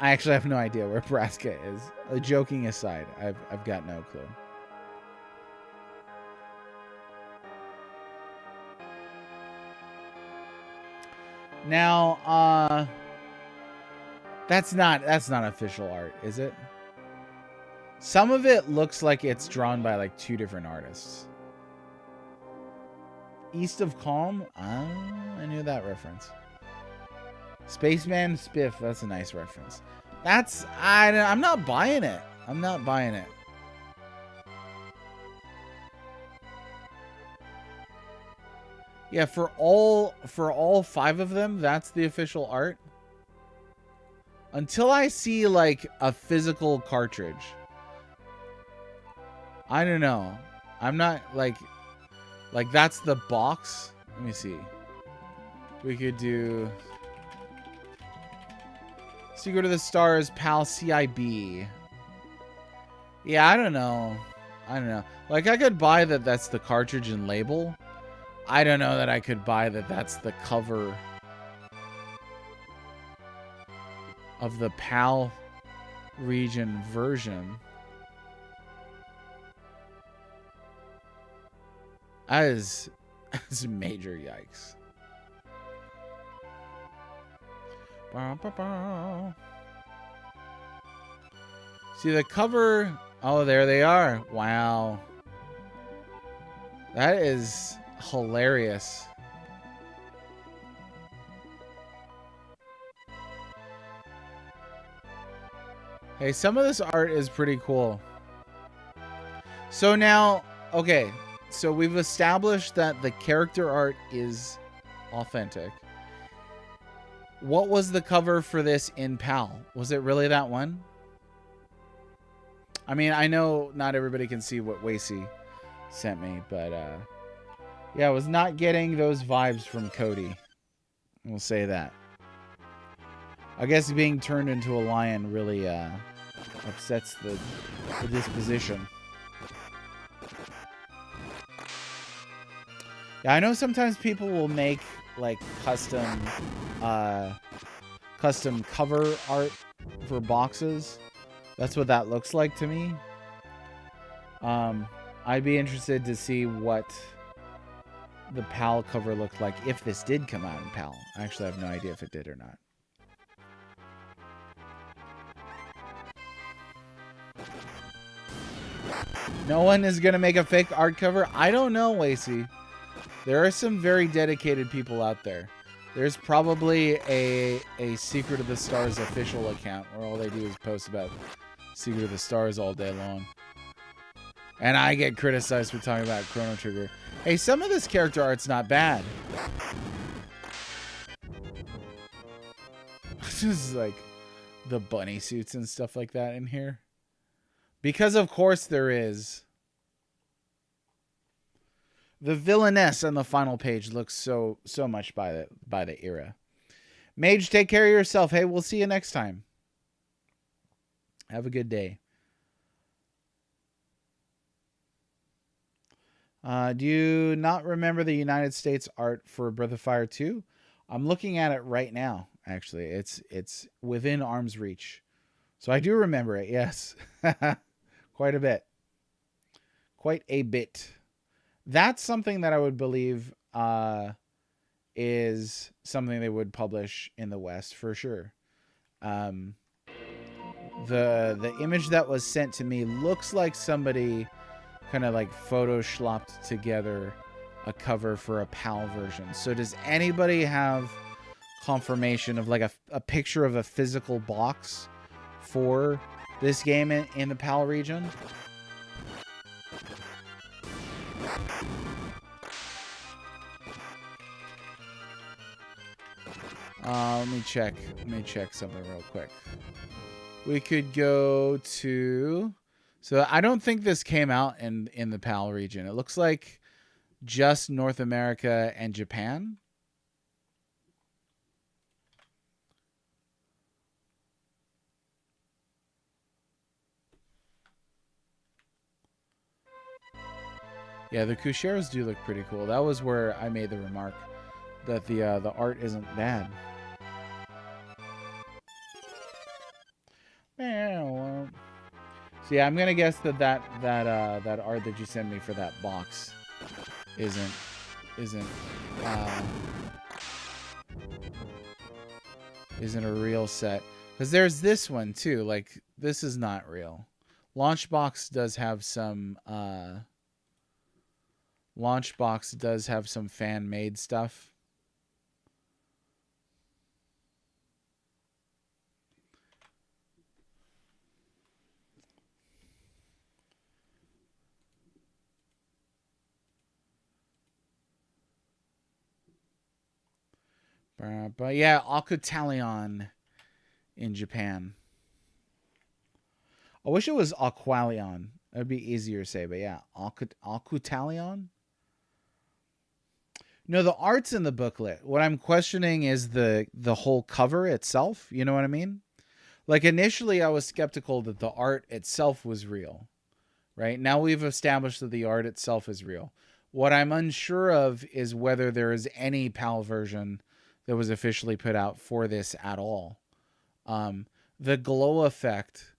I actually have no idea where Nebraska is. Joking aside, I've got no clue. Now, that's not official art, is it? Some of it looks like it's drawn by like two different artists. East of Calm? I knew that reference. Spaceman Spiff, that's a nice reference. I'm not buying it. I'm not buying it. Yeah, for all 5 of them, that's the official art. Until I see like a physical cartridge. I don't know. I'm not like that's the box. Let me see. We could do Secret of the Stars, PAL CIB. Yeah, I don't know. I don't know. Like, I could buy that that's the cartridge and label. I don't know that I could buy that that's the cover of the PAL region version. That's major yikes. See the cover. Oh, there they are. Wow. That is hilarious. Hey, some of this art is pretty cool. So now, okay. So we've established that the character art is authentic. What was the cover for this in PAL? Was it really that one? I mean, I know not everybody can see what Wacy sent me, but yeah, I was not getting those vibes from Cody. We'll say that. I guess being turned into a lion really upsets the disposition. Yeah, I know sometimes people will make like custom cover art for boxes. That's what that looks like to me. I'd be interested to see what the PAL cover looked like if this did come out in PAL. I actually have no idea if it did or not. No one is going to make a fake art cover? I don't know, Lacey. There are some very dedicated people out there. There's probably a Secret of the Stars official account where all they do is post about Secret of the Stars all day long. And I get criticized for talking about Chrono Trigger. Hey, some of this character art's not bad. Just like the bunny suits and stuff like that in here. Because of course there is. The villainess on the final page looks so much by the era. Mage, take care of yourself. Hey, we'll see you next time. Have a good day. Do you not remember the United States art for Breath of Fire 2? I'm looking at it right now, actually. It's within arm's reach. So I do remember it, yes. Quite a bit. Quite a bit. That's something that I would believe is something they would publish in the West for sure. The image that was sent to me looks like somebody kind of like photoshopped together a cover for a PAL version. So does anybody have confirmation of like a picture of a physical box for this game in the PAL region? Let me check something real quick. We could go to... So I don't think this came out in the PAL region. It looks like just North America and Japan. Yeah, the Kusheras do look pretty cool. That was where I made the remark that the art isn't bad. So yeah, I'm gonna guess that art that you sent me for that box isn't a real set, because there's this one too. Like, this is not real. Launchbox does have some fan made stuff. But yeah, Aquatalion in Japan. I wish it was Aqualion. That'd be easier to say, but yeah, Aquatalion. No, the art's in the booklet. What I'm questioning is the whole cover itself. You know what I mean? Like, initially I was skeptical that the art itself was real. right? Now we've established that the art itself is real. What I'm unsure of is whether there is any PAL version that was officially put out for this at all. The glow effect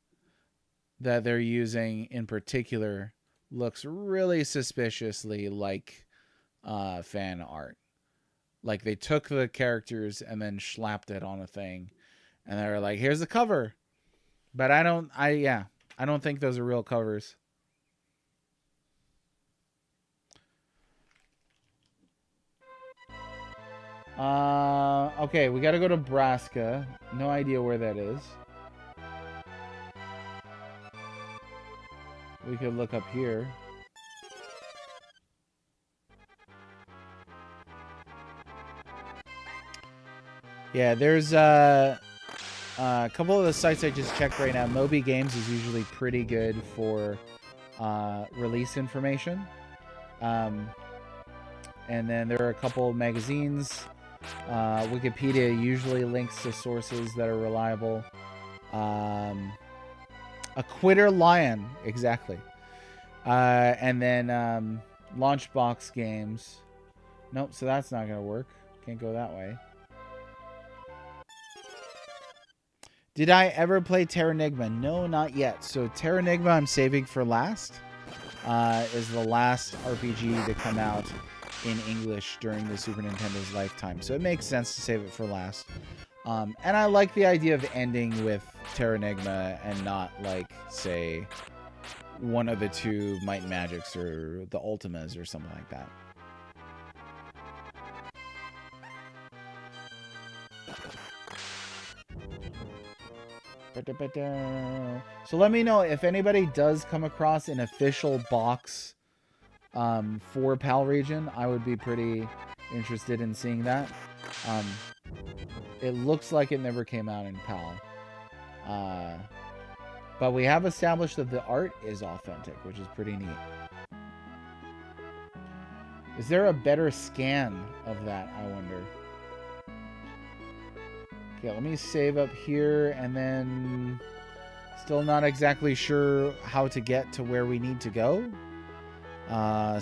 that they're using in particular looks really suspiciously like fan art. Like they took the characters and then slapped it on a thing, and they were like, "Here's the cover." But I don't think those are real covers. Okay, we got to go to Nebraska. No idea where that is. We could look up here. Yeah, there's a couple of the sites I just checked right now. Moby Games is usually pretty good for release information. And then there are a couple of magazines. Wikipedia usually links to sources that are reliable. A Quitter Lion, exactly. And then Launchbox Games. Nope, so that's not going to work. Can't go that way. Did I ever play Terranigma? No, not yet. So Terranigma I'm saving for last. Is the last RPG to come out in English during the Super Nintendo's lifetime. So it makes sense to save it for last. And I like the idea of ending with Terranigma and not like, say, one of the two Might and Magics or the Ultimas or something like that. So let me know if anybody does come across an official box for PAL region. I would be pretty interested in seeing that. It looks like it never came out in PAL. But we have established that the art is authentic, which is pretty neat. Is there a better scan of that, I wonder? Okay, let me save up here, and then still not exactly sure how to get to where we need to go.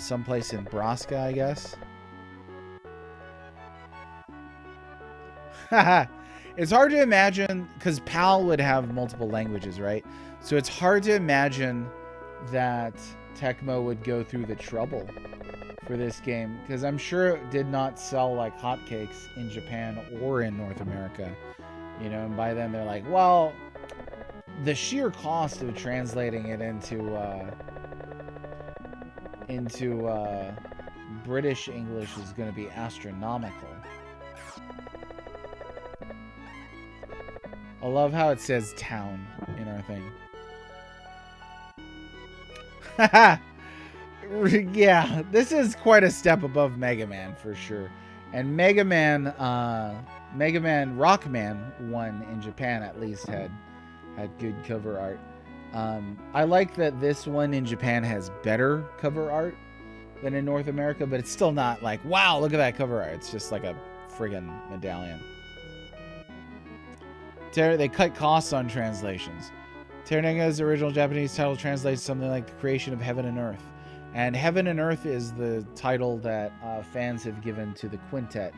Someplace in Nebraska, I guess. It's hard to imagine, because PAL would have multiple languages, right? So it's hard to imagine that Tecmo would go through the trouble for this game, because I'm sure it did not sell like hotcakes in Japan or in North America. You know, and by then they're like, well, the sheer cost of translating it into British English is going to be astronomical. I love how it says town in our thing. Yeah, this is quite a step above Mega Man for sure. And Mega Man Rockman 1 in Japan at least had good cover art. I like that this one in Japan has better cover art than in North America, but it's still not like, wow, look at that cover art. It's just like a friggin' medallion. They cut costs on translations. Terranigma's original Japanese title translates something like the creation of heaven and earth. And Heaven and Earth is the title that fans have given to the quintet.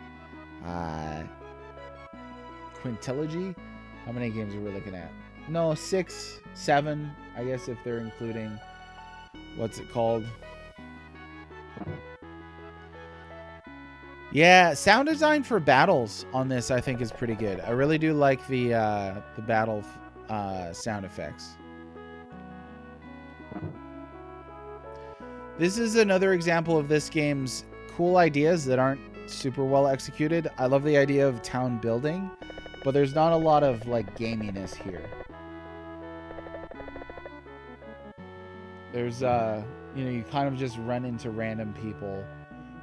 Quintilogy? How many games are we looking at? No, 6, 7, I guess, if they're including, what's it called? Yeah, sound design for battles on this, I think, is pretty good. I really do like the battle sound effects. This is another example of this game's cool ideas that aren't super well executed. I love the idea of town building, but there's not a lot of like gaminess here. There's you know, you kind of just run into random people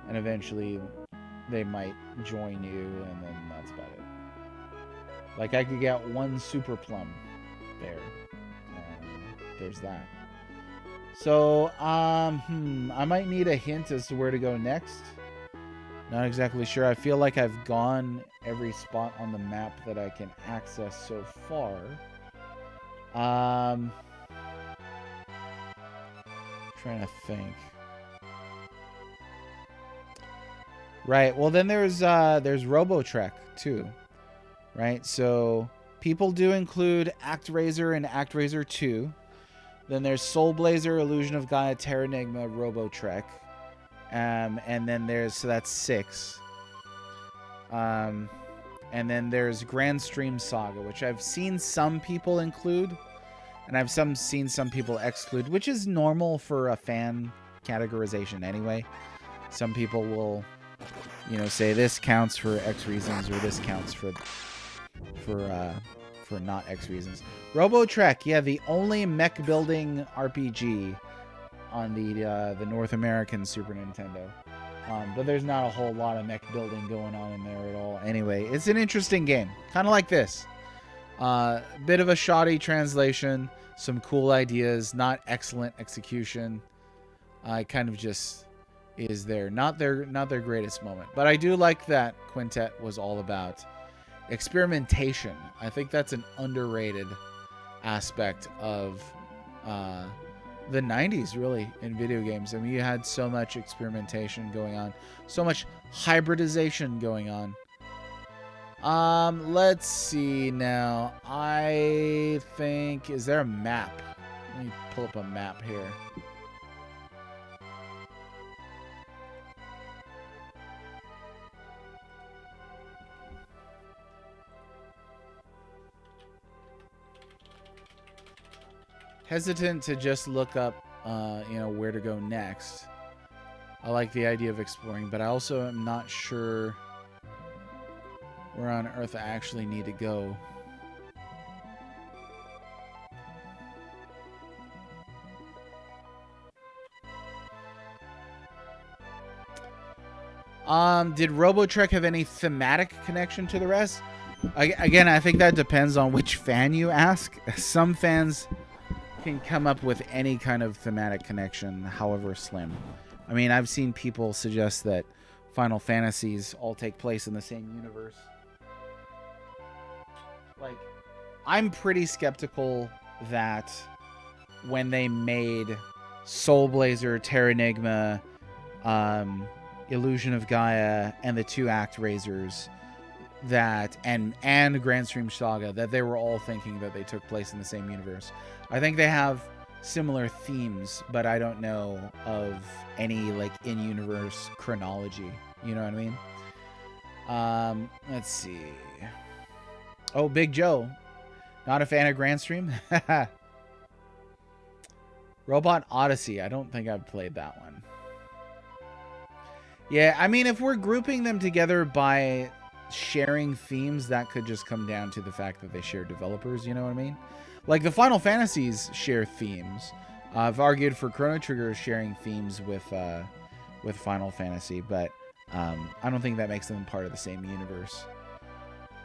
and eventually they might join you, and then that's about it. Like I could get one super plum there. There's that. So, I might need a hint as to where to go next. Not exactly sure. I feel like I've gone every spot on the map that I can access so far. Trying to think. Right. Well, then there's RoboTrek too. Right. So people do include ActRaiser and ActRaiser 2. Then there's Soul Blazer, Illusion of Gaia, Terranigma, RoboTrek. And then there's, so that's 6. And then there's Grand Stream Saga, which I've seen some people include, and I've seen some people exclude, which is normal for a fan categorization anyway. Some people will, you know, say this counts for X reasons, or this counts for not X reasons. RoboTrek, yeah, the only mech building RPG on the North American Super Nintendo. But there's not a whole lot of mech building going on in there at all. Anyway, it's an interesting game. Kind of like this. Bit of a shoddy translation. Some cool ideas. Not excellent execution. Kind of just is there. Not their greatest moment. But I do like that Quintet was all about experimentation. I think that's an underrated aspect of the 90s, really, in video games. I mean, you had so much experimentation going on, so much hybridization going on. Let's see now. I think, is there a map? Let me pull up a map here. Hesitant to just look up, you know, where to go next. I like the idea of exploring, but I also am not sure where on earth I actually need to go. Did RoboTrek have any thematic connection to the rest? Again, I think that depends on which fan you ask. Some fans can come up with any kind of thematic connection, however slim. I mean, I've seen people suggest that Final Fantasies all take place in the same universe. Like, I'm pretty skeptical that when they made Soul Blazer, Terranigma, Illusion of Gaia, and the 2 ActRaisers, that and Grand Stream Saga, that they were all thinking that they took place in the same universe. I think they have similar themes, but I don't know of any like in-universe chronology. You know what I mean? Let's see. Oh, Big Joe, not a fan of Grand Stream. Robot Odyssey. I don't think I've played that one. Yeah, I mean, if we're grouping them together by sharing themes, that could just come down to the fact that they share developers, you know what I mean? Like the Final Fantasies share themes. I've argued for Chrono Trigger sharing themes with Final Fantasy, but I don't think that makes them part of the same universe.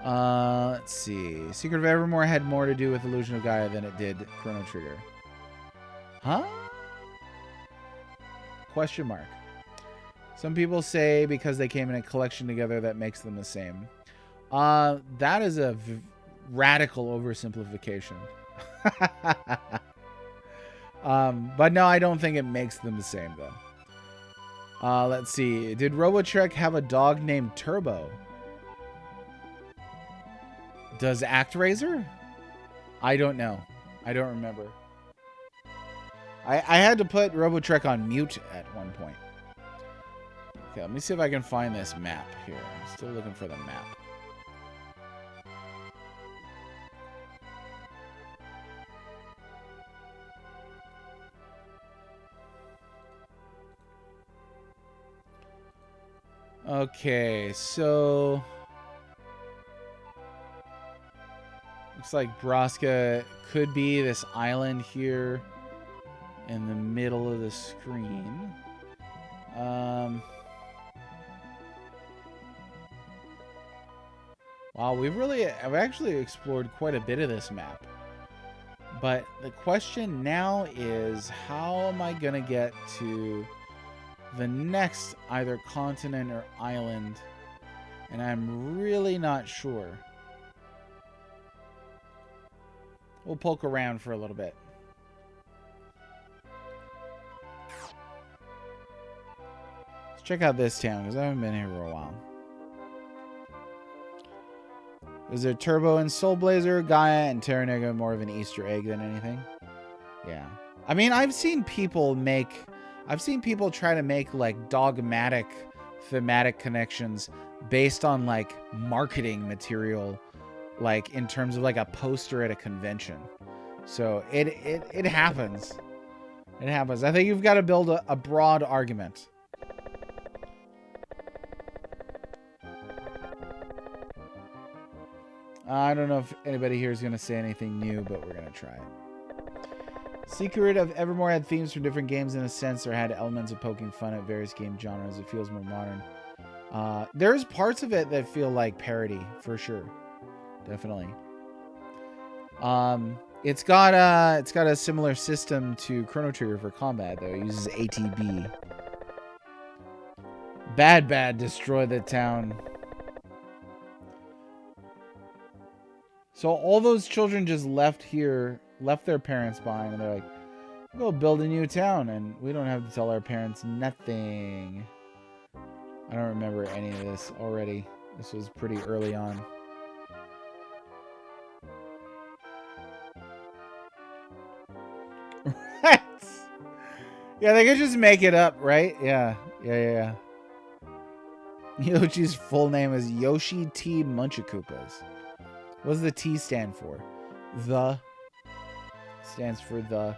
Let's see. Secret of Evermore had more to do with Illusion of Gaia than it did Chrono Trigger. Huh? Question mark. Some people say because they came in a collection together that makes them the same. That is a radical oversimplification. But no, I don't think it makes them the same, though. Let's see. Did RoboTrek have a dog named Turbo? Does ActRaiser? I don't know. I don't remember. I had to put RoboTrek on mute at one point. Okay, let me see if I can find this map here. I'm still looking for the map. Okay, so looks like Braska could be this island here in the middle of the screen. Wow, I've actually explored quite a bit of this map. But the question now is, how am I gonna get to the next either continent or island? And I'm really not sure. We'll poke around for a little bit. check out this town, because I haven't been here for a while. Is there Turbo and Soul Blazer, Gaia, and Terranega more of an Easter egg than anything? Yeah. I mean, I've seen people try to make like dogmatic, thematic connections based on like marketing material, like in terms of like a poster at a convention. So it happens. It happens. I think you've got to build a broad argument. I don't know if anybody here is going to say anything new, but we're going to try it. Secret of Evermore had themes from different games in a sense, or had elements of poking fun at various game genres. It feels more modern. There's parts of it that feel like parody, for sure. Definitely. It's got a similar system to Chrono Trigger for combat, though. It uses ATB. Bad, destroy the town. So all those children just left their parents behind, and they're like, we'll go build a new town, and we don't have to tell our parents nothing. I don't remember any of this already. This was pretty early on. Right? Yeah, they could just make it up, right? Yeah. Yoshi's full name is Yoshi T. Munchakoopas. What does the T stand for? The. Stands for the.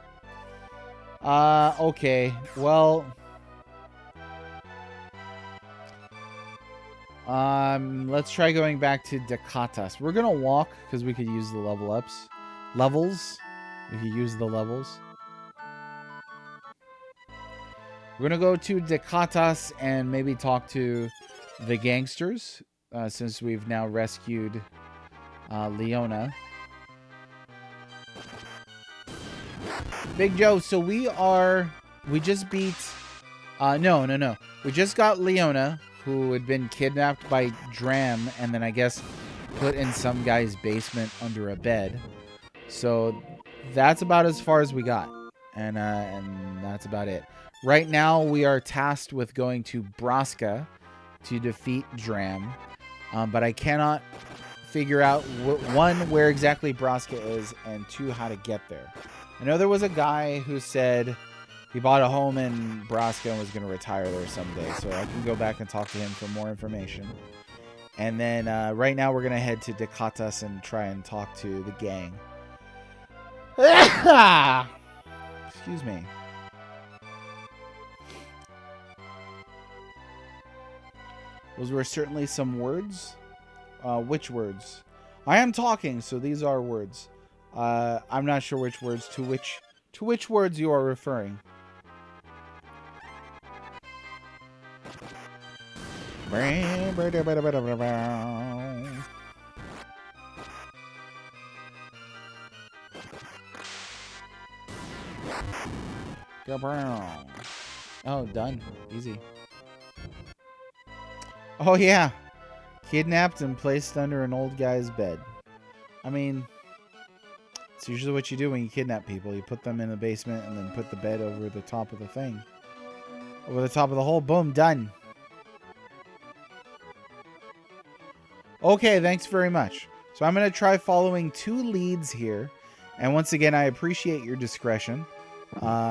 Okay. Well. Let's try going back to Dekatas. We're gonna walk because we could use the level ups. Levels. We could use the levels. We're gonna go to Dekatas and maybe talk to the gangsters, since we've now rescued Leona. Big Joe, so we just beat, no. We just got Leona, who had been kidnapped by Dram, and then I guess put in some guy's basement under a bed. So that's about as far as we got. And that's about it. Right now, we are tasked with going to Braska to defeat Dram. But I cannot figure out, one, where exactly Braska is, and two, how to get there. I know there was a guy who said he bought a home in Braska and was going to retire there someday. So I can go back and talk to him for more information. And then right now, we're going to head to Dekatas and try and talk to the gang. Excuse me. Those were certainly some words. Which words? I am talking, so these are words. I'm not sure which words to which words you are referring. Oh, done. Easy. Oh, yeah. Kidnapped and placed under an old guy's bed. I mean, it's usually what you do when you kidnap people. You put them in the basement and then put the bed over the top of the thing. Over the top of the hole. Boom. Done. Okay, thanks very much. So I'm going to try following 2 leads here. And once again, I appreciate your discretion.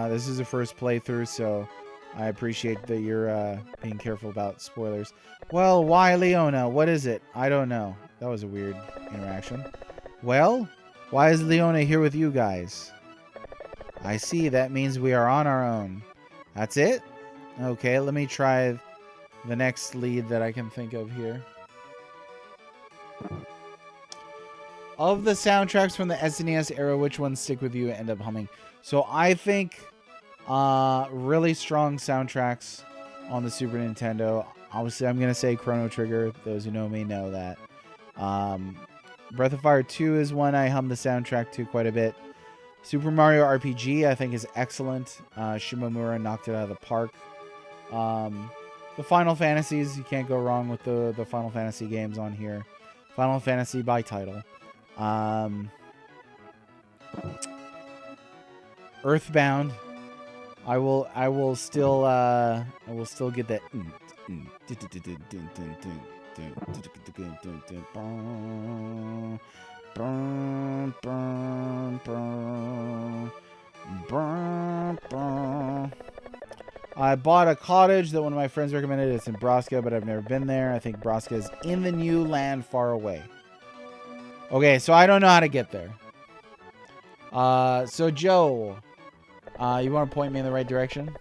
This is a first playthrough, so I appreciate that you're being careful about spoilers. Well, why Leona? What is it? I don't know. That was a weird interaction. Well, why is Leona here with you guys? I see. That means we are on our own. That's it? Okay, let me try the next lead that I can think of here. Of the soundtracks from the SNES era, which ones stick with you and end up humming? So I think really strong soundtracks on the Super Nintendo. Obviously, I'm going to say Chrono Trigger. Those who know me know that. Breath of Fire 2 is one I hum the soundtrack to quite a bit. Super Mario RPG, I think, is excellent. Shimomura knocked it out of the park. The Final Fantasies, you can't go wrong with the Final Fantasy games on here. Final Fantasy by title. Earthbound. I will still get that. I bought a cottage that one of my friends recommended. It's in Broska, but I've never been there. I think Broska is in the new land far away. Okay, so I don't know how to get there. So Joe, you want to point me in the right direction?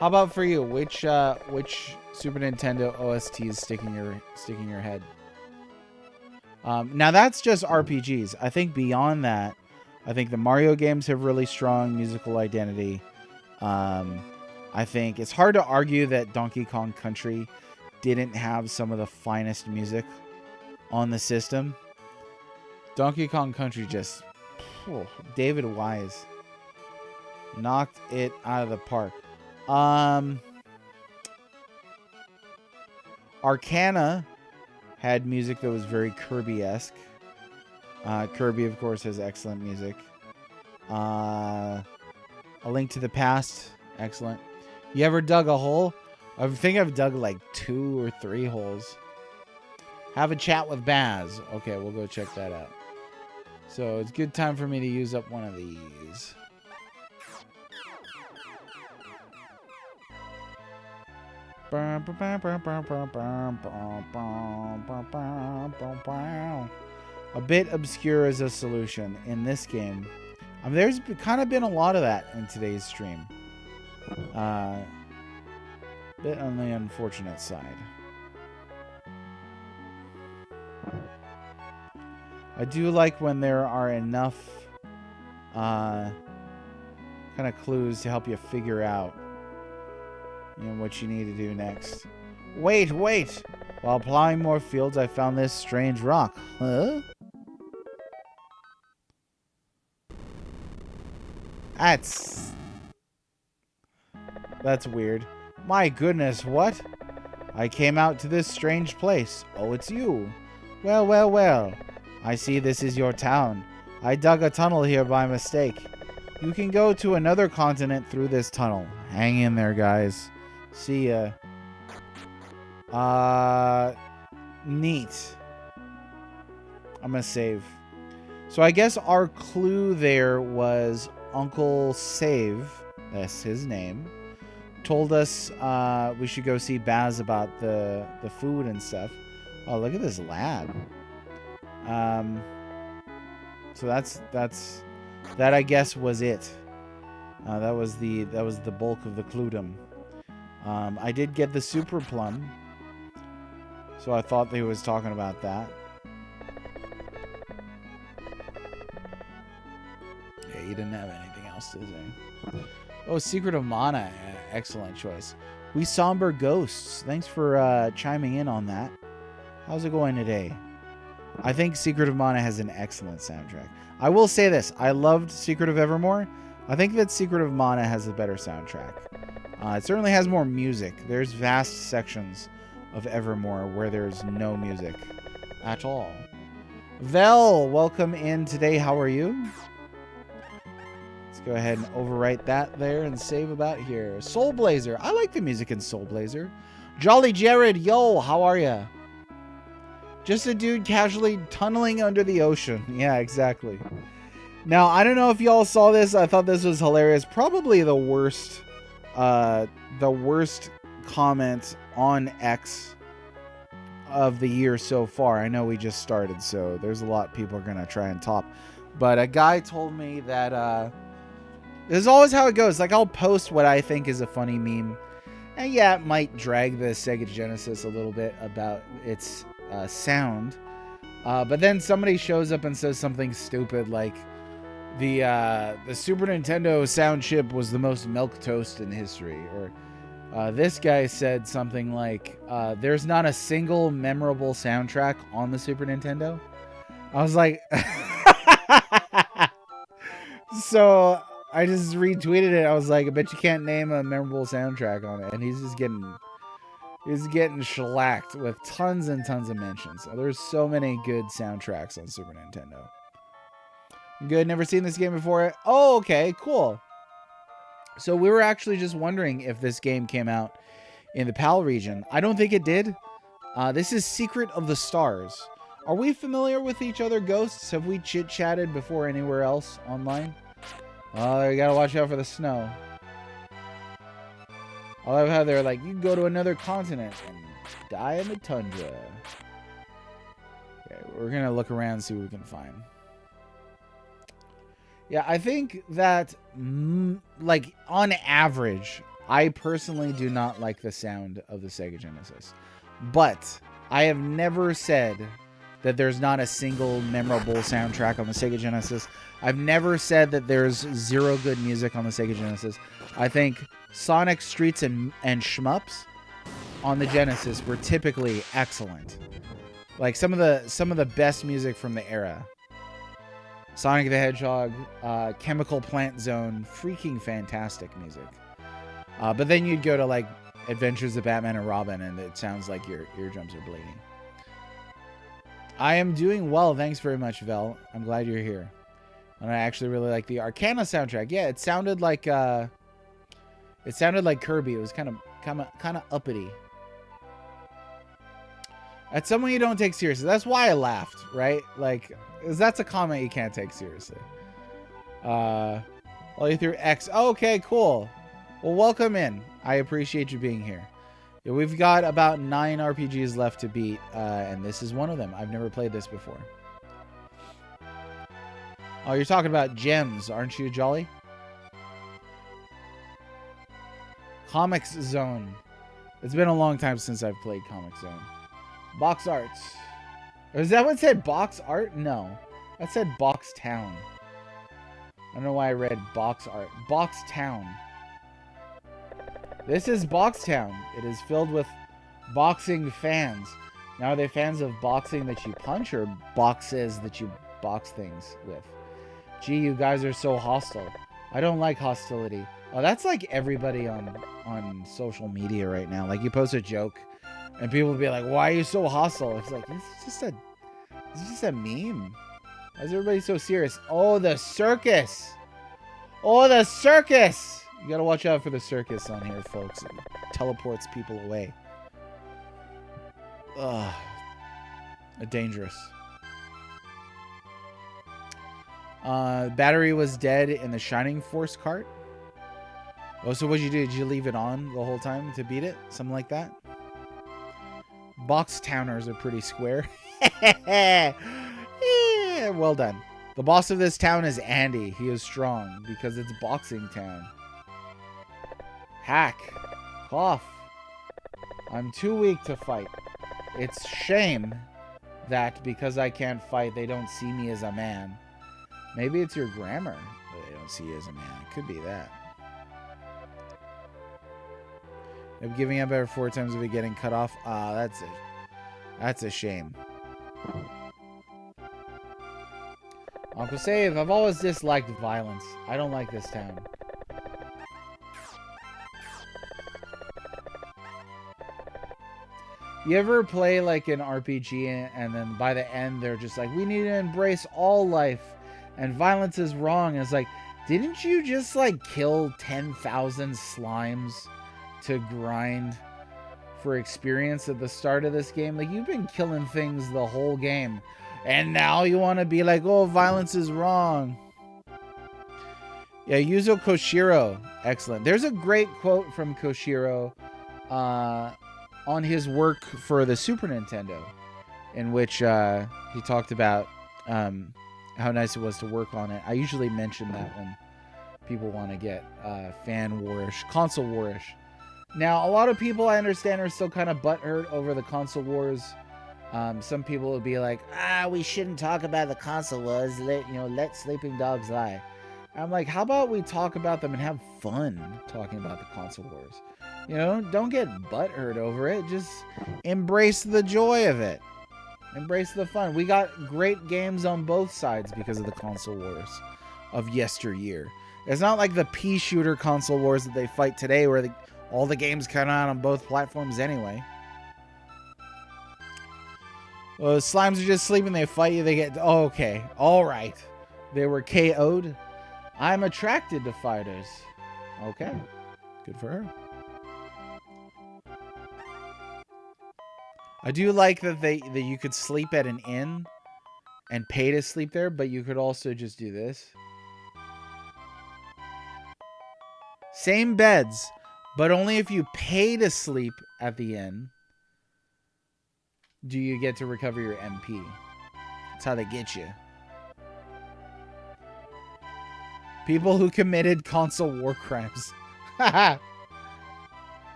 How about for you? Which Super Nintendo OST is sticking your head? Now that's just RPGs. I think beyond that, I think the Mario games have really strong musical identity. I think it's hard to argue that Donkey Kong Country didn't have some of the finest music on the system. Donkey Kong Country just... David Wise knocked it out of the park. Arcana had music that was very Kirby-esque. Kirby, of course, has excellent music. A Link to the Past, excellent. You ever dug a hole? I think I've dug like 2 or 3 holes. Have a chat with Baz. Okay, we'll go check that out. So it's a good time for me to use up one of these. A bit obscure as a solution in this game. There's kind of been a lot of that in today's stream. Bit on the unfortunate side. I do like when there are enough kind of clues to help you figure out, you know, what you need to do next. Wait! While plowing more fields, I found this strange rock. Huh? That's weird. My goodness, what? I came out to this strange place. Oh, it's you. Well. I see this is your town. I dug a tunnel here by mistake. You can go to another continent through this tunnel. Hang in there, guys. See ya. Neat. I'm gonna save. So I guess our clue there was Uncle Save, that's his name, told us we should go see Baz about the food and stuff. Oh, look at this lab. So that I guess was it. That was the bulk of the cluedom. I did get the super plum, so I thought they was talking about that. Yeah, you didn't have anything else to say. Oh, Secret of Mana, excellent choice. We Somber Ghosts, thanks for chiming in on that. How's it going today? I think Secret of Mana has an excellent soundtrack. I will say this. I loved Secret of Evermore. I think that Secret of Mana has a better soundtrack. It certainly has more music. There's vast sections of Evermore where there's no music at all. Vel, welcome in today. How are you? Let's go ahead and overwrite that there and save about here. Soul Blazer. I like the music in Soul Blazer. Jolly Jared, yo, how are ya? Just a dude casually tunneling under the ocean. Yeah, exactly. Now, I don't know if y'all saw this. I thought this was hilarious. Probably the worst comment on X of the year so far. I know we just started, so there's a lot people are going to try and top. But a guy told me that this is always how it goes. Like, I'll post what I think is a funny meme. And yeah, it might drag the Sega Genesis a little bit about its sound, but then somebody shows up and says something stupid like the Super Nintendo sound chip was the most milquetoast in history, or this guy said something like there's not a single memorable soundtrack on the Super Nintendo. I was like so I just retweeted it. I was like, I bet you can't name a memorable soundtrack on it, and he's getting shellacked with tons and tons of mentions. There's so many good soundtracks on Super Nintendo. Good. Never seen this game before. Oh, okay. Cool. So we were actually just wondering if this game came out in the PAL region. I don't think it did. This is Secret of the Stars. Are we familiar with each other, Ghosts? Have we chit-chatted before anywhere else online? Oh, you gotta watch out for the snow. I love how they're like, you can go to another continent and die in the tundra. Okay, we're gonna look around and see what we can find. Yeah, I think that, like, on average, I personally do not like the sound of the Sega Genesis. But I have never said that there's not a single memorable soundtrack on the Sega Genesis. I've never said that there's zero good music on the Sega Genesis. I think Sonic, Streets, and Shmups on the Genesis were typically excellent. Like some of the best music from the era. Sonic the Hedgehog, Chemical Plant Zone, freaking fantastic music. But then you'd go to like Adventures of Batman and Robin, and it sounds like your eardrums are bleeding. I am doing well, thanks very much, Vel. I'm glad you're here. And I actually really like the Arcana soundtrack. Yeah, it sounded like Kirby. It was kind of uppity. That's someone you don't take seriously. That's why I laughed, right? Like, 'cause that's a comment you can't take seriously. All you through X. Oh, okay, cool. Well, welcome in. I appreciate you being here. Yeah, we've got about 9 RPGs left to beat, and this is one of them. I've never played this before. Oh, you're talking about gems, aren't you, Jolly? Comics Zone. It's been a long time since I've played Comics Zone. Box Arts. Is that what said Box Art? No. That said Box Town. I don't know why I read Box Art. Box Town. This is Box Town. It is filled with boxing fans. Now, are they fans of boxing that you punch or boxes that you box things with? Gee, you guys are so hostile. I don't like hostility. Oh, that's like everybody on social media right now. Like, you post a joke and people will be like, why are you so hostile? It's like, it's just a meme. Why is everybody so serious? Oh, the circus. Oh, the circus. You gotta watch out for the circus on here, folks. It teleports people away. Ugh. Dangerous. Battery was dead in the Shining Force cart. Oh, so what'd you do? Did you leave it on the whole time to beat it? Something like that? Box Towners are pretty square. Yeah, well done. The boss of this town is Andy. He is strong because it's Boxing Town. Hack. Cough. I'm too weak to fight. It's shame that because I can't fight, they don't see me as a man. Maybe it's your grammar that they don't see you as a man. It could be that. I'm giving up every 4 times of it getting cut off. That's a shame. Uncle Save, I've always disliked violence. I don't like this town. You ever play like an RPG and then by the end they're just like, we need to embrace all life and violence is wrong. And it's like, didn't you just like kill 10,000 slimes to grind for experience at the start of this game? Like, you've been killing things the whole game. And now you want to be like, oh, violence is wrong. Yeah, Yuzo Koshiro. Excellent. There's a great quote from Koshiro on his work for the Super Nintendo, in which he talked about how nice it was to work on it. I usually mention that when people want to get fan warish, console warish. Now, a lot of people, I understand, are still kind of butthurt over the console wars. Some people will be like, we shouldn't talk about the console wars. Let sleeping dogs lie. I'm like, how about we talk about them and have fun talking about the console wars? Don't get butthurt over it. Just embrace the joy of it. Embrace the fun. We got great games on both sides because of the console wars of yesteryear. It's not like the pea shooter console wars that they fight today where all the games come out on both platforms anyway. Well, slimes are just sleeping. They fight you. They get... Oh, okay. All right. They were KO'd. I'm attracted to fighters. Okay. Good for her. I do like that you could sleep at an inn and pay to sleep there, but you could also just do this. Same beds, but only if you pay to sleep at the inn do you get to recover your MP. That's how they get you. People who committed console war crimes. They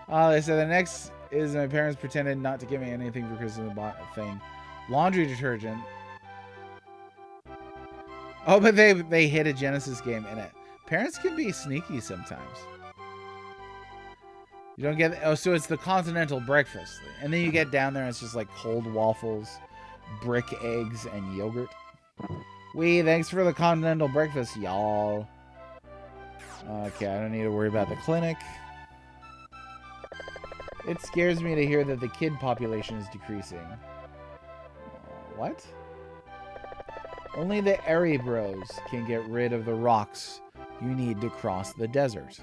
said the next is my parents pretended not to give me anything for Christmas thing. Laundry detergent. Oh, but they hit a Genesis game in it. Parents can be sneaky sometimes. You don't get... Oh, so it's the continental breakfast. And then you get down there and it's just like cold waffles, brick eggs, and yogurt. Thanks for the continental breakfast, y'all. Okay, I don't need to worry about the clinic. It scares me to hear that the kid population is decreasing. What? Only the Airy Bros can get rid of the rocks you need to cross the desert.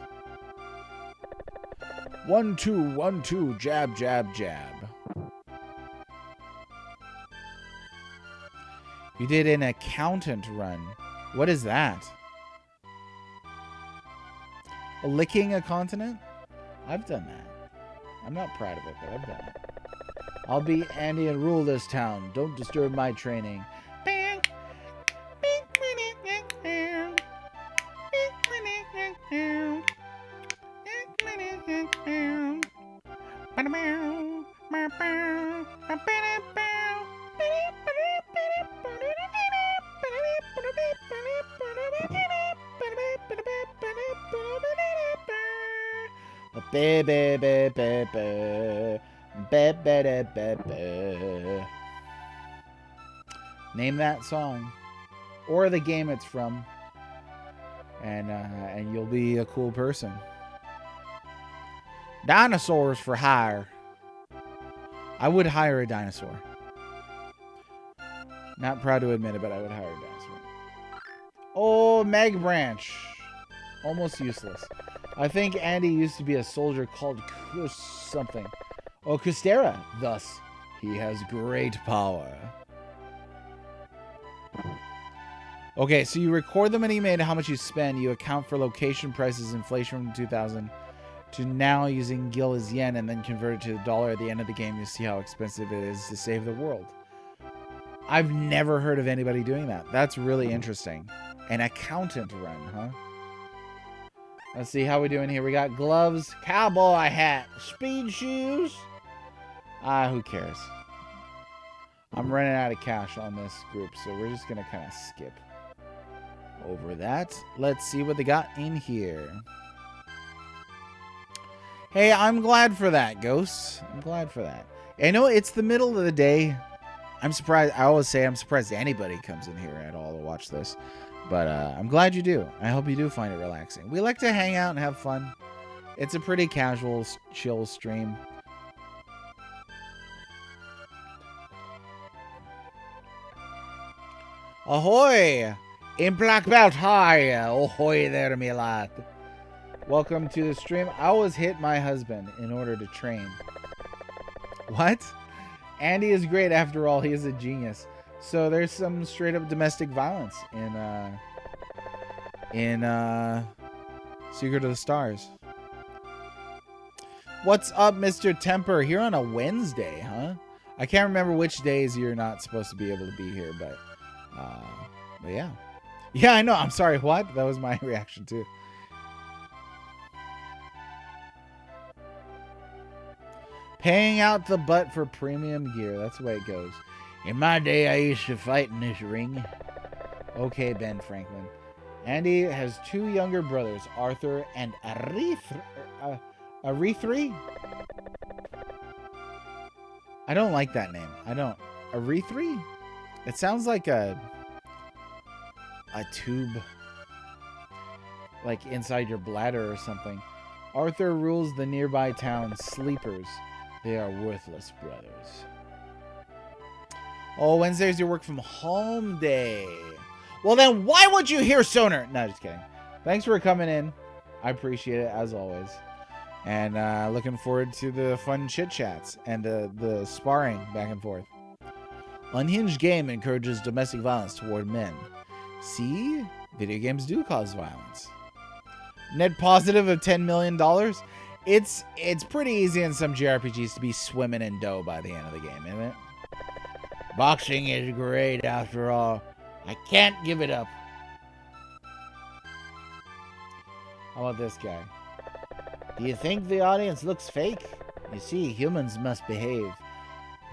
1, 2, 1, 2, jab, jab, jab. You did an accountant run. What is that? Licking a continent? I've done that. I'm not proud of it, but I've done it. I'll be Andy and rule this town. Don't disturb my training. Name that song or the game it's from, and you'll be a cool person. Dinosaurs for hire. I would hire a dinosaur. Not proud to admit it, but I would hire a dinosaur. Oh, Meg Branch. Almost useless. I think Andy used to be a soldier called something. Oh, Custera. Thus, he has great power. Okay, so you record the money you made, how much you spend. You account for location prices, inflation from 2000 to now using Gil as yen, and then convert it to the dollar at the end of the game. You see how expensive it is to save the world. I've never heard of anybody doing that. That's really interesting. An accountant run, huh? Let's see how we doing here. We got gloves, cowboy hat, speed shoes. Who cares? I'm running out of cash on this group, so we're just going to kind of skip over that. Let's see what they got in here. Hey, I'm glad for that, Ghosts. I'm glad for that. I know it's the middle of the day. I'm surprised. I always say I'm surprised anybody comes in here at all to watch this. But I'm glad you do. I hope you do find it relaxing. We like to hang out and have fun. It's a pretty casual, chill stream. Ahoy! In black belt, hi! Ahoy there, me lad. Welcome to the stream. I always hit my husband in order to train. What? Andy is great after all. He is a genius. So there's some straight up domestic violence in Secret of the Stars. What's up, Mr. Temper? Here on a Wednesday, huh? I can't remember which days you're not supposed to be able to be here, but yeah. Yeah, I know. I'm sorry. What? That was my reaction too. Paying out the butt for premium gear. That's the way it goes. In my day, I used to fight in this ring. Okay, Ben Franklin. Andy has 2 younger brothers, Arthur and Arithri? I don't like that name. I don't. Arithri? It sounds like a tube, like inside your bladder or something. Arthur rules the nearby town Sleepers. They are worthless brothers. Oh, Wednesday's your work from home day. Well, then why would you hear sooner? No, just kidding. Thanks for coming in. I appreciate it, as always. And looking forward to the fun chit-chats and the sparring back and forth. Unhinged game encourages domestic violence toward men. See? Video games do cause violence. Net positive of $10 million. It's pretty easy in some JRPGs to be swimming in dough by the end of the game, isn't it? Boxing is great after all. I can't give it up. How about this guy? Do you think the audience looks fake? You see, humans must behave.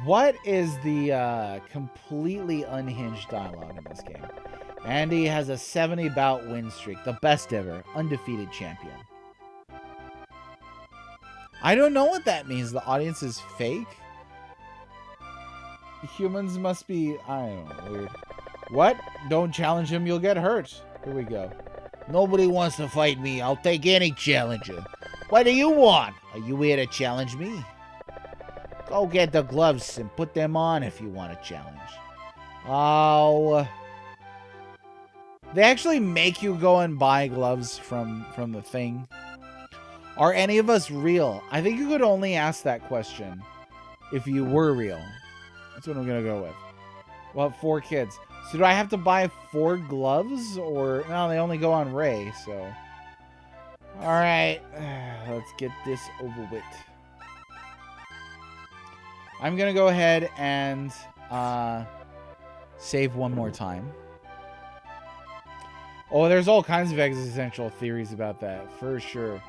What is the completely unhinged dialogue in this game? Andy has a 70-bout win streak, the best ever, undefeated champion. I don't know what that means. The audience is fake? Humans must be, I don't know, weird. What? Don't challenge him, you'll get hurt. Here we go. Nobody wants to fight me. I'll take any challenger. What do you want? Are you here to challenge me? Go get the gloves and put them on if you want a challenge. Oh. They actually make you go and buy gloves from the thing. Are any of us real? I think you could only ask that question if you were real. That's what I'm going to go with. Well, 4 kids. So do I have to buy 4 gloves? Or, no, they only go on Ray, so. Alright. Let's get this over with. I'm going to go ahead and save one more time. Oh, there's all kinds of existential theories about that, for sure.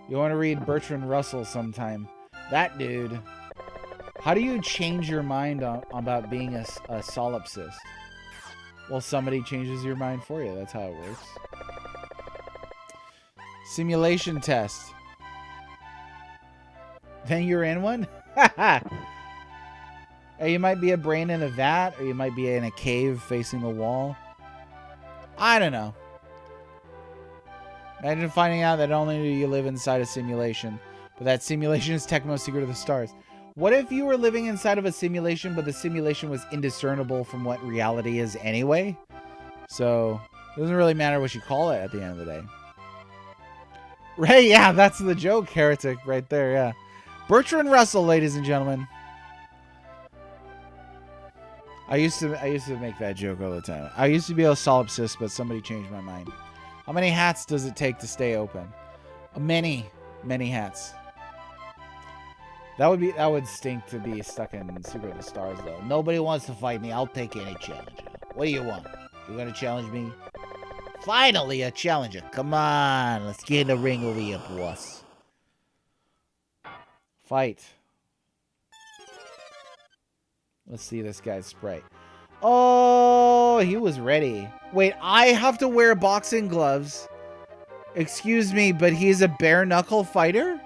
You want to read Bertrand Russell sometime. That dude. How do you change your mind about being a solipsist? Well, somebody changes your mind for you. That's how it works. Simulation test. Then you're in one? Hey, you might be a brain in a vat, or you might be in a cave facing a wall. I don't know. Imagine finding out that not only do you live inside a simulation, but that simulation is Tecmo's Secret of the Stars. What if you were living inside of a simulation, but the simulation was indiscernible from what reality is anyway? So, it doesn't really matter what you call it at the end of the day. Right, yeah, that's the joke, heretic, right there, yeah. Bertrand Russell, ladies and gentlemen. I used to make that joke all the time. I used to be a solipsist, but somebody changed my mind. How many hats does it take to stay open? Many hats. That would stink to be stuck in Secret of the Stars, though. Nobody wants to fight me. I'll take any challenger. What do you want? You gonna challenge me? Finally, a challenger. Come on, let's get in the ring over here, boss. Fight. Let's see this guy's sprite. Oh, he was ready. Wait, I have to wear boxing gloves. Excuse me, but he's a bare knuckle fighter?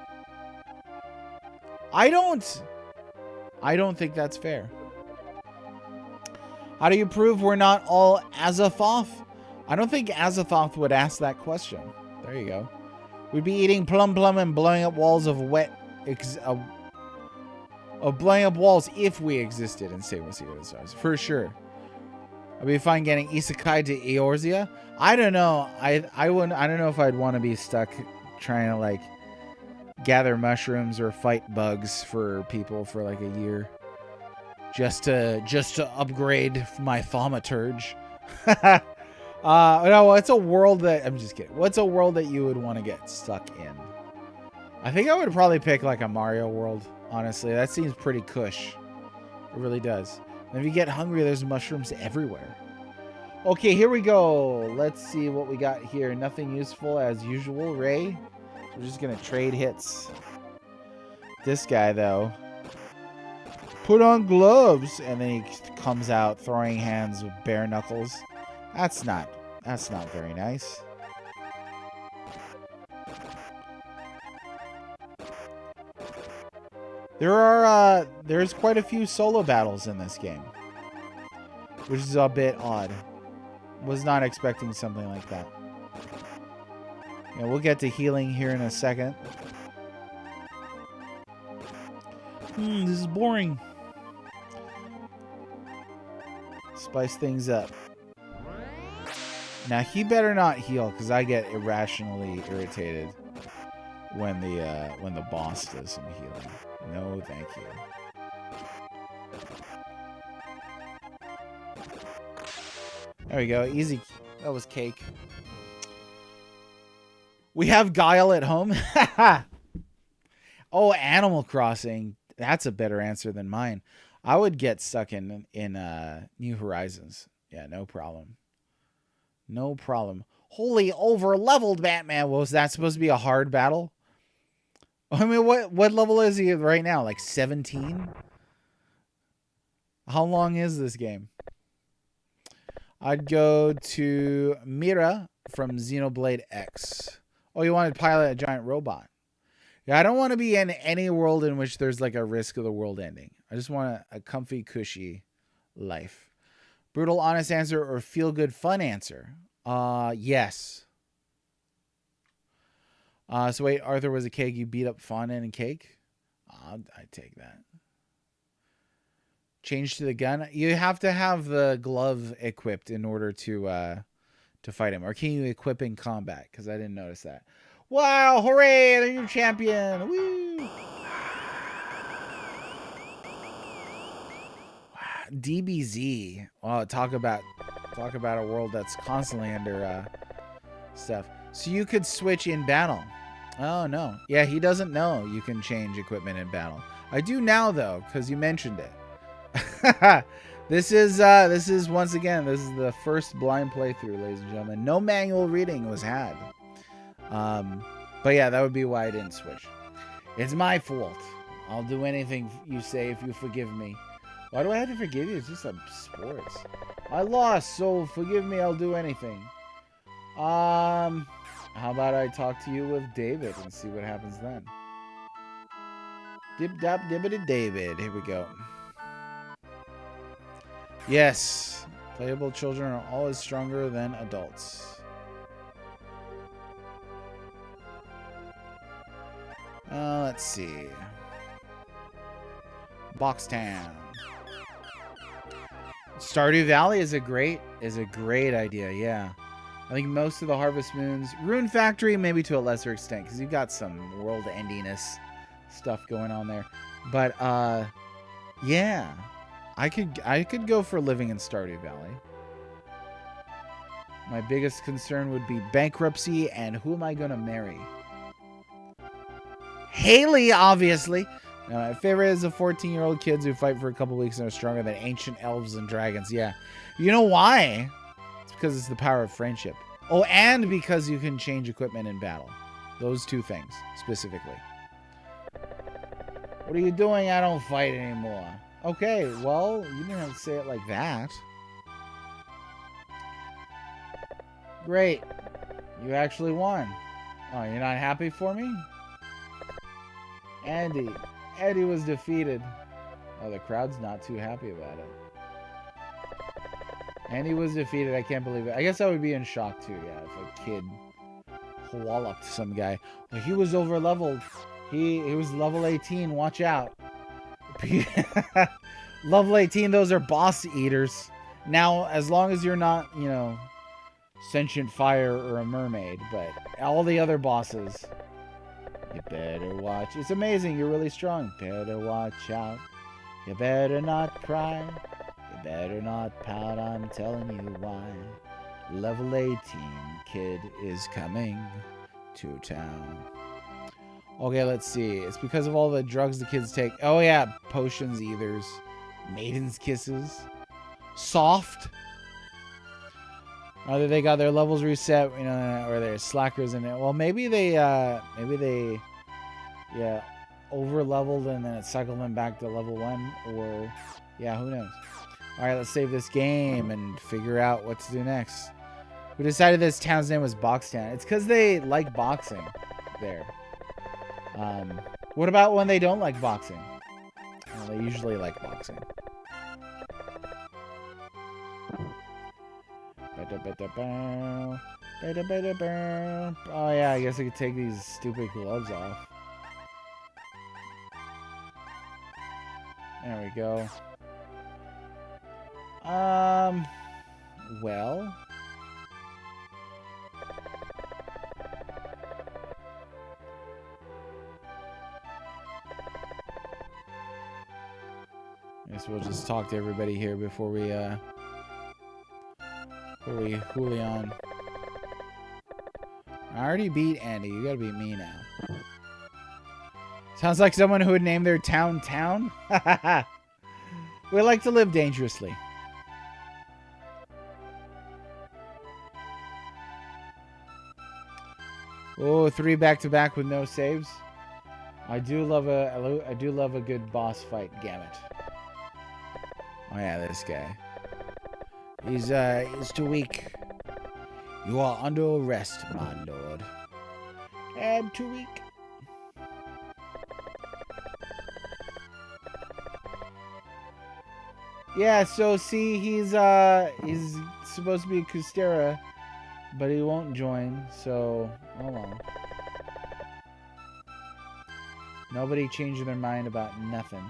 I don't think that's fair. How do you prove we're not all Azathoth? I don't think Azathoth would ask that question. There you go. We'd be eating plum and blowing up walls of blowing up walls if we existed in Secret of the Stars, for sure. I'd be fine getting isekai to Eorzea. I don't know. I don't know if I'd want to be stuck trying to like gather mushrooms or fight bugs for people for like a year, just to upgrade my thaumaturge. No, it's a world that I'm just kidding. What's a world that you would want to get stuck in? I think I would probably pick like a Mario world. Honestly, that seems pretty cush. It really does. And if you get hungry, there's mushrooms everywhere. Okay, here we go. Let's see what we got here. Nothing useful as usual, Ray. We're just gonna trade hits. This guy, though. Put on gloves, and then he comes out throwing hands with bare knuckles. That's not very nice. There's quite a few solo battles in this game, which is a bit odd. Was not expecting something like that. Yeah, we'll get to healing here in a second. This is boring. Spice things up. Now he better not heal, because I get irrationally irritated when the boss does some healing. No, thank you. There we go. Easy. That was cake. We have Guile at home. Oh, Animal Crossing. That's a better answer than mine. I would get stuck in New Horizons. Yeah, no problem. No problem. Holy over-leveled Batman. Was that supposed to be a hard battle? I mean, what level is he right now? Like 17? How long is this game? I'd go to Mira from Xenoblade X. Oh, you wanted to pilot a giant robot. Yeah, I don't want to be in any world in which there's like a risk of the world ending. I just want a comfy, cushy life. Brutal, honest answer or feel-good, fun answer? Yes. So wait, Arthur was a cake. You beat up Fauna and Cake? I'd take that. Change to the gun. You have to have the glove equipped in order to fight him. Or can you equip in combat? Because I didn't notice that. Wow, hooray, they're your champion. Woo! DBZ. Oh, talk about a world that's constantly under stuff. So you could switch in battle. Oh no. Yeah, he doesn't know you can change equipment in battle. I do now though, because you mentioned it. This is once again, this is the first blind playthrough, ladies and gentlemen. No manual reading was had. But yeah, that would be why I didn't switch. It's my fault. I'll do anything you say if you forgive me. Why do I have to forgive you? It's just a sports. I lost, so forgive me. I'll do anything. How about I talk to you with David and see what happens then? Dip dap dibbity David. Here we go. Yes, playable children are always stronger than adults. Let's see. Boxtown. Stardew Valley is a great idea. Yeah, I think most of the Harvest Moons, Rune Factory maybe to a lesser extent because you've got some world endiness stuff going on there. But yeah, I could go for living in Stardew Valley. My biggest concern would be bankruptcy and who am I gonna marry? Haley, obviously. My favorite is the 14-year-old kids who fight for a couple weeks and are stronger than ancient elves and dragons. Yeah. You know why? It's because it's the power of friendship. Oh, and because you can change equipment in battle. Those two things, specifically. What are you doing? I don't fight anymore. Okay, well, you didn't have to say it like that. Great. You actually won. Oh, you're not happy for me? Andy was defeated. Oh, the crowd's not too happy about it. Andy was defeated. I can't believe it. I guess I would be in shock too, yeah, if a kid walloped some guy. Well, he was over leveled. He was level 18. Watch out. Level 18, those are boss eaters. Now, as long as you're not, you know, sentient fire or a mermaid, but all the other bosses... You better watch. It's amazing. You're really strong. Better watch out. You better not cry. You better not pout. I'm telling you why. Level 18 kid is coming to town. Okay, let's see. It's because of all the drugs the kids take. Oh, yeah. Potions, ethers, maiden's kisses. Soft. Either they got their levels reset, you know, or they're slackers in it. Well, maybe they, yeah, over leveled and then it cycled them back to level 1, or, yeah, who knows. All right, let's save this game and figure out what to do next. We decided this town's name was Boxtown. It's because they like boxing there. What about when they don't like boxing? Well, they usually like boxing. Oh yeah, I guess I could take these stupid gloves off. There we go. Well, Guess we'll just talk to everybody here before we Julian. I already beat Andy. You gotta beat me now. Sounds like someone who would name their town. We like to live dangerously. Oh, 3 back-to-back with no saves. I do love a good boss fight, Gamut. Oh yeah, this guy. He's too weak. You are under arrest, my lord. I'm too weak. Yeah, so see, he's supposed to be Kustera, but he won't join, so hold on. Nobody changed their mind about nothing.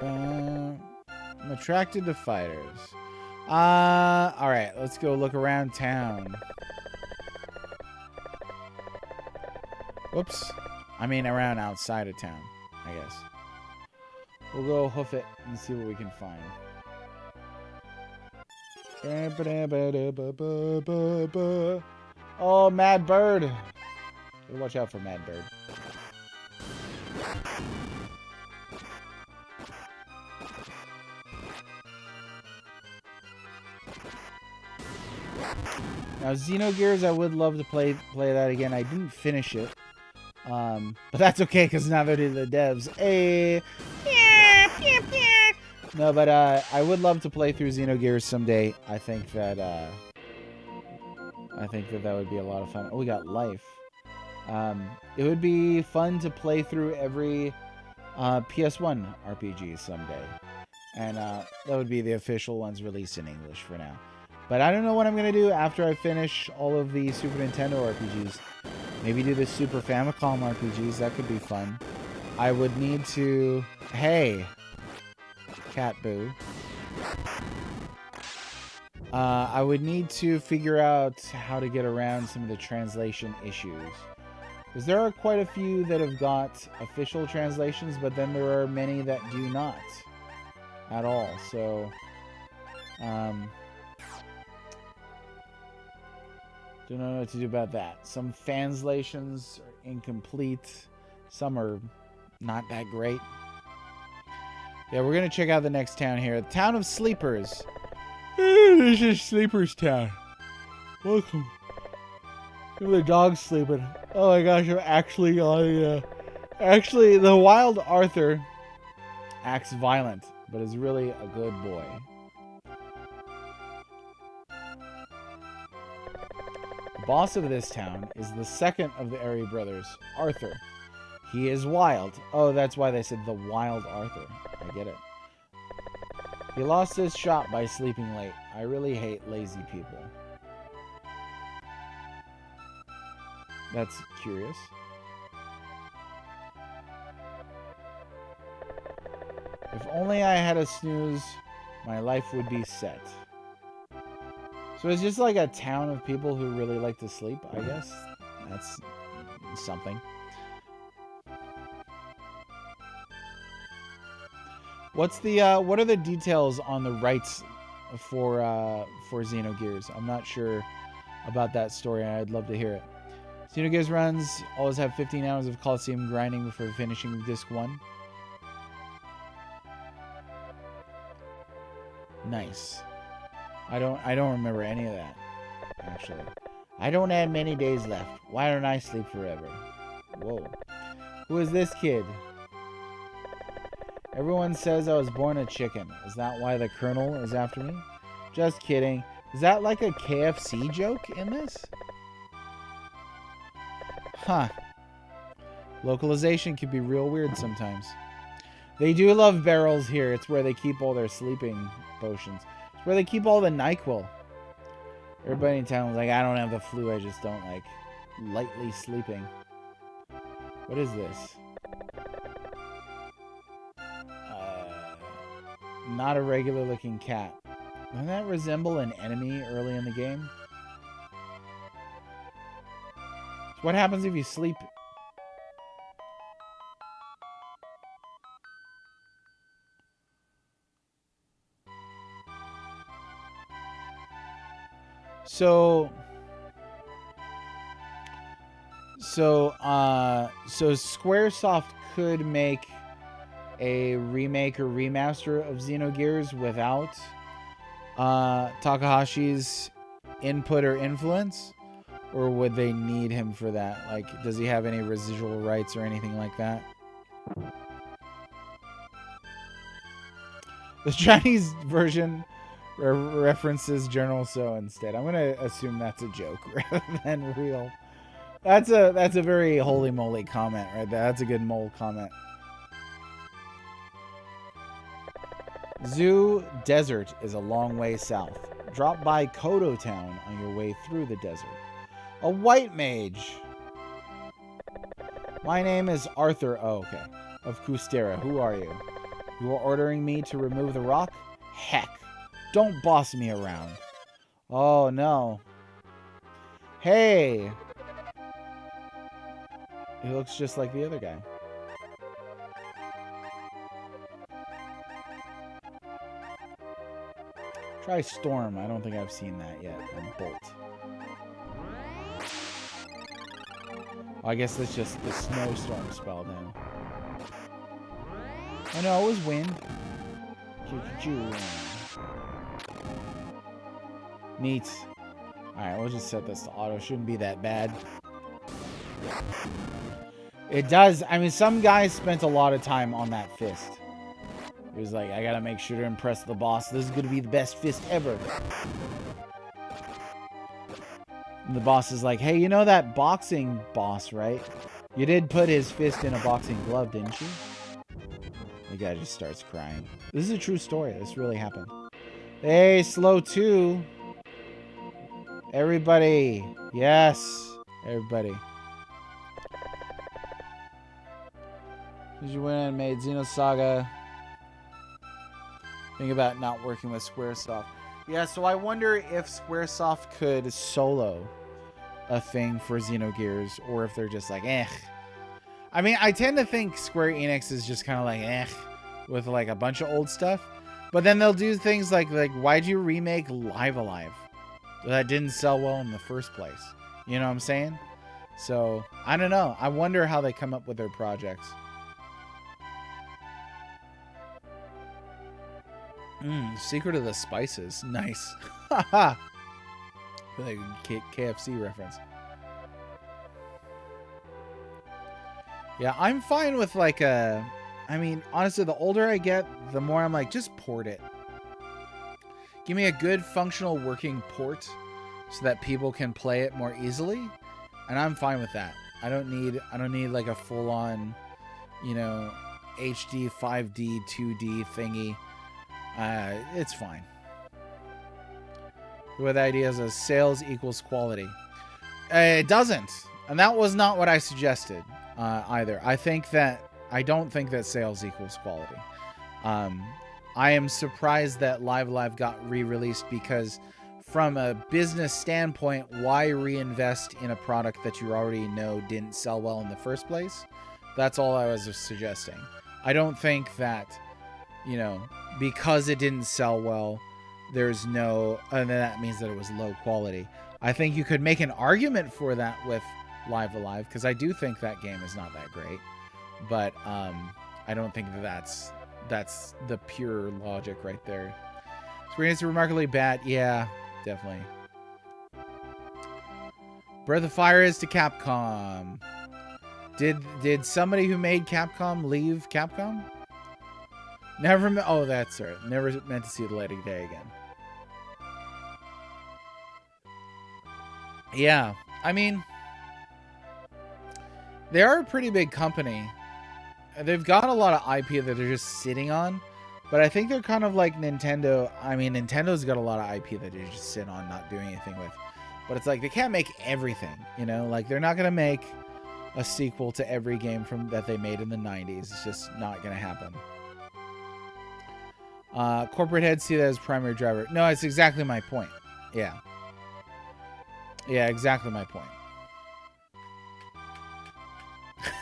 I'm attracted to fighters. Alright, let's go look around town. Whoops. I mean around outside of town, I guess. We'll go hoof it and see what we can find. Oh, Mad Bird. Watch out for Mad Bird. Now, Xenogears, I would love to play that again. I didn't finish it. But that's okay, because now they're the devs. Hey. No, but I would love to play through Xenogears someday. I think that would be a lot of fun. Oh, we got life. It would be fun to play through every PS1 RPG someday. And that would be the official ones released in English for now. But I don't know what I'm going to do after I finish all of the Super Nintendo RPGs. Maybe do the Super Famicom RPGs. That could be fun. I would need to... Hey! Cat boo. I would need to figure out how to get around some of the translation issues. Because there are quite a few that have got official translations, but then there are many that do not at all. So, don't know what to do about that. Some translations are incomplete. Some are not that great. Yeah, we're going to check out the next town here. The town of Sleepers. This is Sleepers Town. Welcome. The dog's sleeping. Oh my gosh, I'm actually on actually, the wild Arthur acts violent, but is really a good boy. The boss of this town is the second of the Airy brothers, Arthur. He is wild. Oh, that's why they said the wild Arthur. I get it. He lost his shot by sleeping late. I really hate lazy people. That's curious. If only I had a snooze, my life would be set. So it's just like a town of people who really like to sleep, I guess. That's something. What's the what are the details on the rights for Xenogears? I'm not sure about that story, and I'd love to hear it. Xenogears runs always have 15 hours of Coliseum grinding before finishing Disc 1. Nice. I don't remember any of that, actually. I don't have many days left. Why don't I sleep forever? Whoa. Who is this kid? Everyone says I was born a chicken. Is that why the Colonel is after me? Just kidding. Is that like a KFC joke in this? Huh. Localization can be real weird sometimes. They do love barrels here. It's where they keep all their sleeping potions. It's where they keep all the NyQuil. Everybody in town was like, I don't have the flu. I just don't like lightly sleeping. What is this? Not a regular looking cat. Doesn't that resemble an enemy early in the game? What happens if you sleep? So Squaresoft could make a remake or remaster of Xenogears without Takahashi's input or influence, or would they need him for that? Like, does he have any residual rights or anything like that? The Chinese version references General So instead. I'm gonna assume that's a joke rather than real. That's a very holy moly comment right there. That's a good mole comment. Zoo Desert is a long way south. Drop by Kodo Town on your way through the desert. A white mage. My name is Arthur. Oh, okay. Of Kustera. Who are you? You are ordering me to remove the rock? Heck. Don't boss me around. Oh, no. Hey. He looks just like the other guy. Try Storm. I don't think I've seen that yet. And Bolt. Oh, I guess that's just the snowstorm spell then. Oh no, it was wind. Neat. Alright, we'll just set this to auto. Shouldn't be that bad. It does. I mean, some guys spent a lot of time on that fist. He was like, I gotta make sure to impress the boss. This is gonna be the best fist ever. And the boss is like, hey, you know that boxing boss, right? You did put his fist in a boxing glove, didn't you? The guy just starts crying. This is a true story. This really happened. Hey, Slow 2. Everybody. Yes. Everybody. Did you win and made Xenosaga? Think about not working with Squaresoft. Yeah, so I wonder if Squaresoft could solo a thing for Xenogears, or if they're just like, eh. I mean, I tend to think Square Enix is just kind of like, eh, with like a bunch of old stuff. But then they'll do things like why'd you remake Live Alive? That didn't sell well in the first place. You know what I'm saying? So, I don't know. I wonder how they come up with their projects. Secret of the Spices. Nice. Haha. Like KFC reference. Yeah, I'm fine with like a... I mean, honestly, the older I get, the more I'm like, just port it. Give me a good functional working port so that people can play it more easily, and I'm fine with that. I don't need like a full-on, you know, HD 5D 2D thingy. It's fine. With ideas of sales equals quality. It doesn't, and that was not what I suggested either. I don't think that sales equals quality. I am surprised that Live Live got re-released because from a business standpoint, why reinvest in a product that you already know didn't sell well in the first place? That's all I was suggesting. I don't think that, you know, because it didn't sell well, there's no, and that means that it was low quality. I think you could make an argument for that with Live Alive, because I do think that game is not that great. But I don't think that's the pure logic right there. Screen is remarkably bad. Yeah, definitely. Breath of Fire is to Capcom. Did somebody who made Capcom leave Capcom? Never. Oh, that's right. Never meant to see the light of day again. Yeah, I mean, they are a pretty big company. They've got a lot of IP that they're just sitting on, but I think they're kind of like Nintendo. I mean, Nintendo's got a lot of IP that they just sit on, not doing anything with. But it's like they can't make everything, you know? Like they're not gonna make a sequel to every game from that they made in the 90s. It's just not gonna happen. Corporate heads see that as primary driver. No, it's exactly my point. Yeah. Yeah, exactly my point.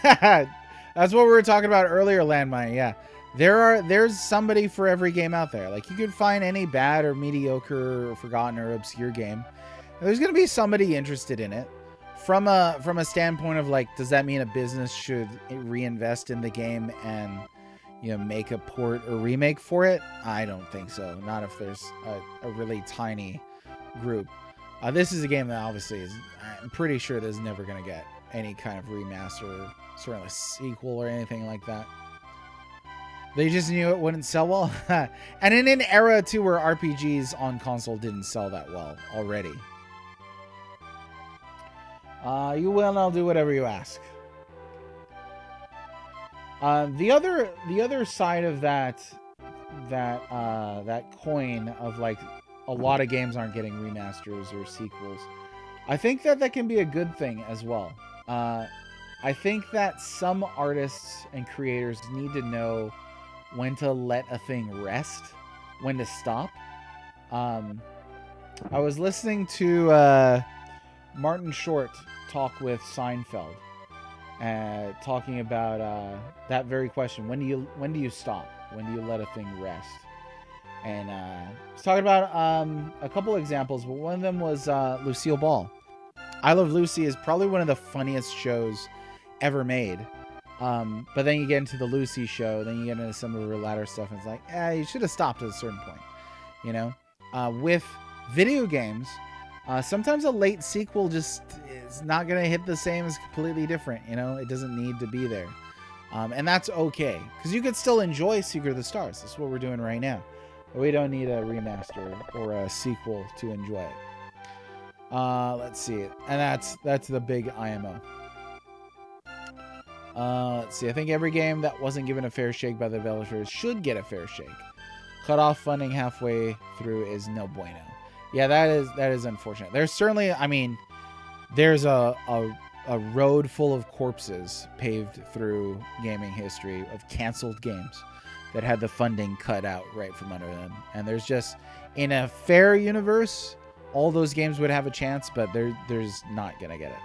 That's what we were talking about earlier, Landmine. Yeah. There's somebody for every game out there. Like, you could find any bad or mediocre or forgotten or obscure game. There's going to be somebody interested in it. From a standpoint of, like, does that mean a business should reinvest in the game and, you know, make a port or remake for it? I don't think so. Not if there's a really tiny group. This is a game that obviously is, I'm pretty sure there's never going to get any kind of remaster, certainly a sequel or anything like that. They just knew it wouldn't sell well. And in an era, too, where RPGs on console didn't sell that well already. You will, and I'll do whatever you ask. The other side of that coin of, like, a lot of games aren't getting remasters or sequels, I think that can be a good thing as well. I think that some artists and creators need to know when to let a thing rest, when to stop. I was listening to Martin Short talk with Seinfeld, talking about that very question: when do you stop? When do you let a thing rest? And he's talking about a couple examples, but one of them was Lucille Ball. I Love Lucy is probably one of the funniest shows ever made. But then you get into the Lucy show, then you get into some of her latter stuff, and it's like, you should have stopped at a certain point, you know? With video games, sometimes a late sequel just is not going to hit the same as completely different, you know? It doesn't need to be there. And that's okay, because you could still enjoy Secret of the Stars. That's what we're doing right now. But we don't need a remaster or a sequel to enjoy it. Let's see. And that's the big IMO. Let's see. I think every game that wasn't given a fair shake by the developers should get a fair shake. Cut off funding halfway through is no bueno. Yeah, that is unfortunate. There's certainly, I mean, there's a road full of corpses paved through gaming history of canceled games that had the funding cut out right from under them. And there's just, in a fair universe, all those games would have a chance, but there's not gonna get it.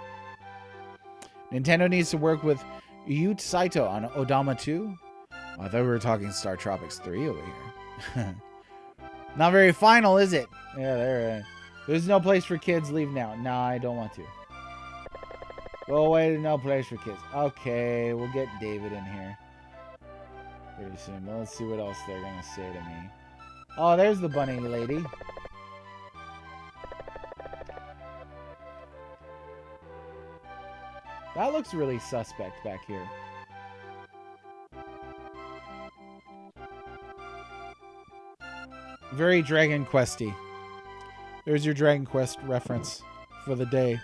Nintendo needs to work with Yuta Saito on Odama 2. I thought we were talking Star Tropics 3 over here. Not very final, is it? Yeah, there's no place for kids. Leave now. Nah, I don't want to. Go away to no place for kids. Okay, we'll get David in here pretty soon. But let's see what else they're gonna say to me. Oh, there's the bunny lady. That looks really suspect back here. Very Dragon Questy. There's your Dragon Quest reference for the day.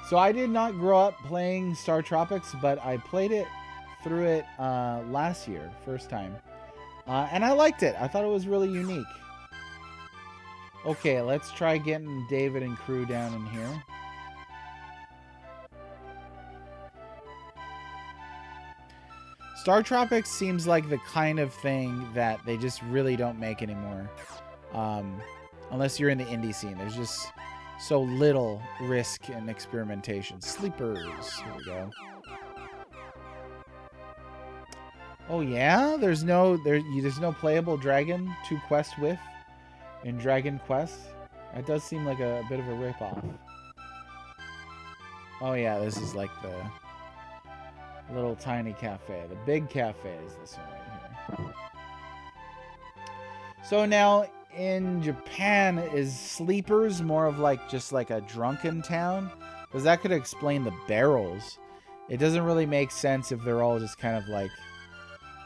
So I did not grow up playing Star Tropics, but I played it through it last year, first time. And I liked it. I thought it was really unique. Okay, let's try getting David and crew down in here. Star Tropics seems like the kind of thing that they just really don't make anymore. Unless you're in the indie scene. There's just so little risk and experimentation. Sleepers. Here we go. Oh yeah? There's no playable dragon to quest with in Dragon Quest. That does seem like a bit of a ripoff. Oh yeah, this is like the little tiny cafe. The big cafe is this one right here. So now in Japan, is Sleepers more of like just like a drunken town? Because that could explain the barrels. It doesn't really make sense if they're all just kind of like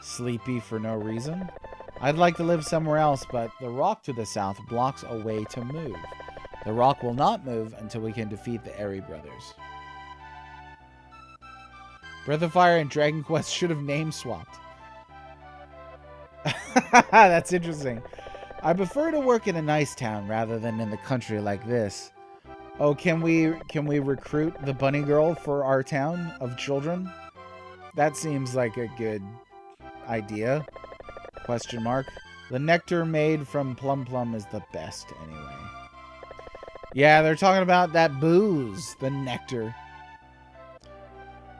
sleepy for no reason. I'd like to live somewhere else, but the rock to the south blocks a way to move. The rock will not move until we can defeat the Eri brothers. Breath of Fire and Dragon Quest should have name swapped. That's interesting. I prefer to work in a nice town rather than in the country like this. Oh, can we recruit the bunny girl for our town of children? That seems like a good idea. Question mark. The nectar made from Plum Plum is the best anyway. Yeah, they're talking about that booze, the nectar.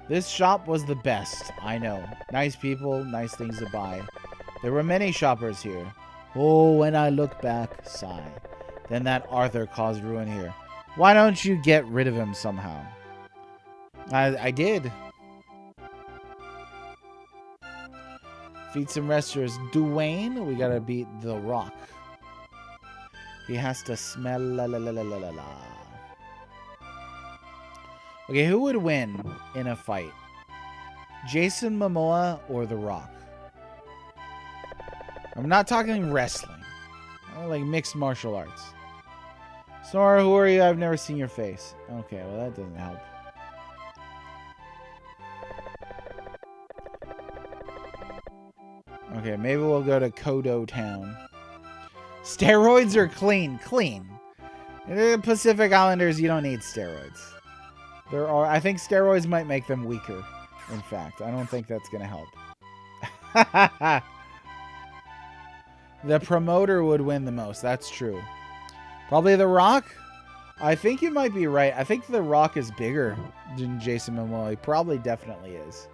This shop was the best, I know. Nice people, nice things to buy. There were many shoppers here. Oh, when I look back, sigh. Then that Arthur caused ruin here. Why don't you get rid of him somehow? I did. Feed some wrestlers. Dwayne, we gotta beat The Rock. He has to smell la la la la la la. Okay, who would win in a fight? Jason Momoa or The Rock? I'm not talking wrestling. I like mixed martial arts. Sora, who are you? I've never seen your face. Okay, well that doesn't help. Okay, maybe we'll go to Kodo Town. Steroids are clean. Clean. In the Pacific Islanders, you don't need steroids. I think steroids might make them weaker. In fact, I don't think that's going to help. The promoter would win the most. That's true. Probably The Rock? I think you might be right. I think The Rock is bigger than Jason Momoa. He probably definitely is.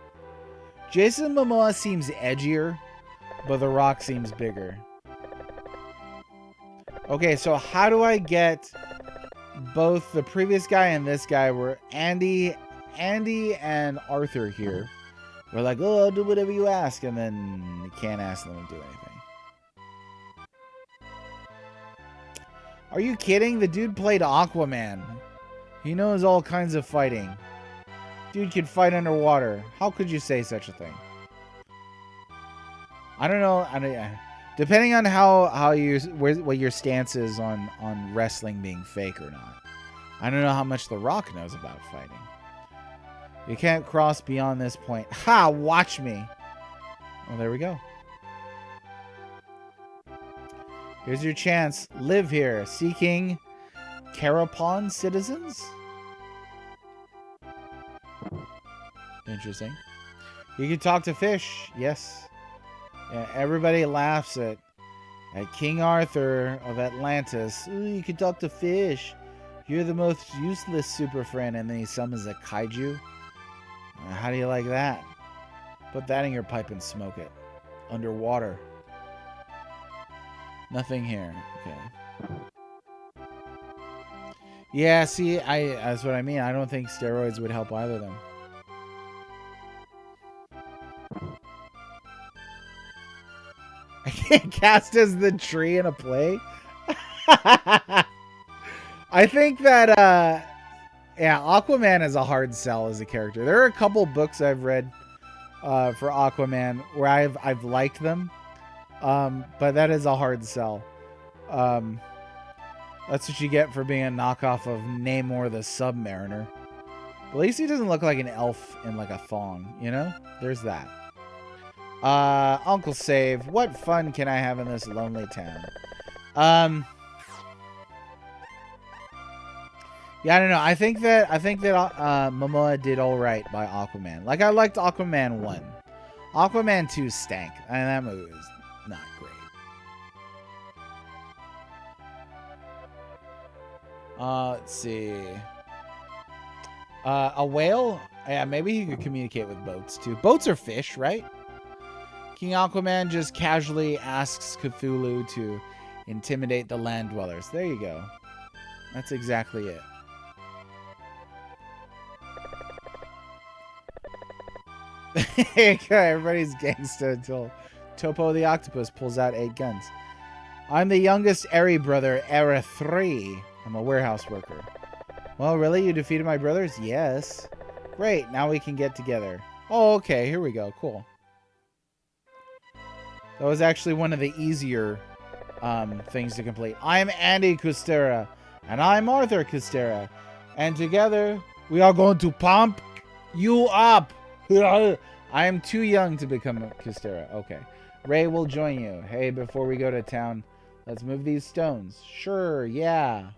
Jason Momoa seems edgier, but The Rock seems bigger. Okay, so how do I get both the previous guy and this guy? Were Andy and Arthur here. We're like, oh, I'll do whatever you ask, and then you can't ask them to do anything. Are you kidding? The dude played Aquaman. He knows all kinds of fighting. Dude can fight underwater. How could you say such a thing? I don't know. Depending on what your stance is on wrestling being fake or not. I don't know how much The Rock knows about fighting. You can't cross beyond this point. Ha! Watch me. Well, there we go. Here's your chance. Live here. Seeking Carapon citizens? Interesting. You can talk to fish. Yes. Yeah, everybody laughs at King Arthur of Atlantis. Ooh, you can talk to fish. You're the most useless super friend. And then he summons a kaiju. How do you like that? Put that in your pipe and smoke it. Underwater. Nothing here. Okay. Yeah, see, that's what I mean. I don't think steroids would help either of them. I can't cast as the tree in a play. I think that yeah, Aquaman is a hard sell as a character. There are a couple books I've read for Aquaman where I've liked them. But that is a hard sell. That's what you get for being a knockoff of Namor the Submariner. At least he doesn't look like an elf in like a thong, you know? There's that. Uncle Save, what fun can I have in this lonely town? Yeah, I don't know. I think that Momoa did all right by Aquaman. Like, I liked Aquaman 1. Aquaman 2 stank. And that movie was not great. Let's see. A whale? Yeah, maybe he could communicate with boats, too. Boats are fish, right? King Aquaman just casually asks Cthulhu to intimidate the land dwellers. There you go. That's exactly it. Everybody's gangsta until Topo the Octopus pulls out 8 guns. I'm the youngest Eri brother, Era 3. I'm a warehouse worker. Well, really? You defeated my brothers? Yes. Great, now we can get together. Oh, okay, here we go. Cool. That was actually one of the easier things to complete. I'm Andy Kustera, and I'm Arthur Kustera. And together, we are going to pump you up. I am too young to become a Kustera. Okay. Ray will join you. Hey, before we go to town, let's move these stones. Sure, yeah.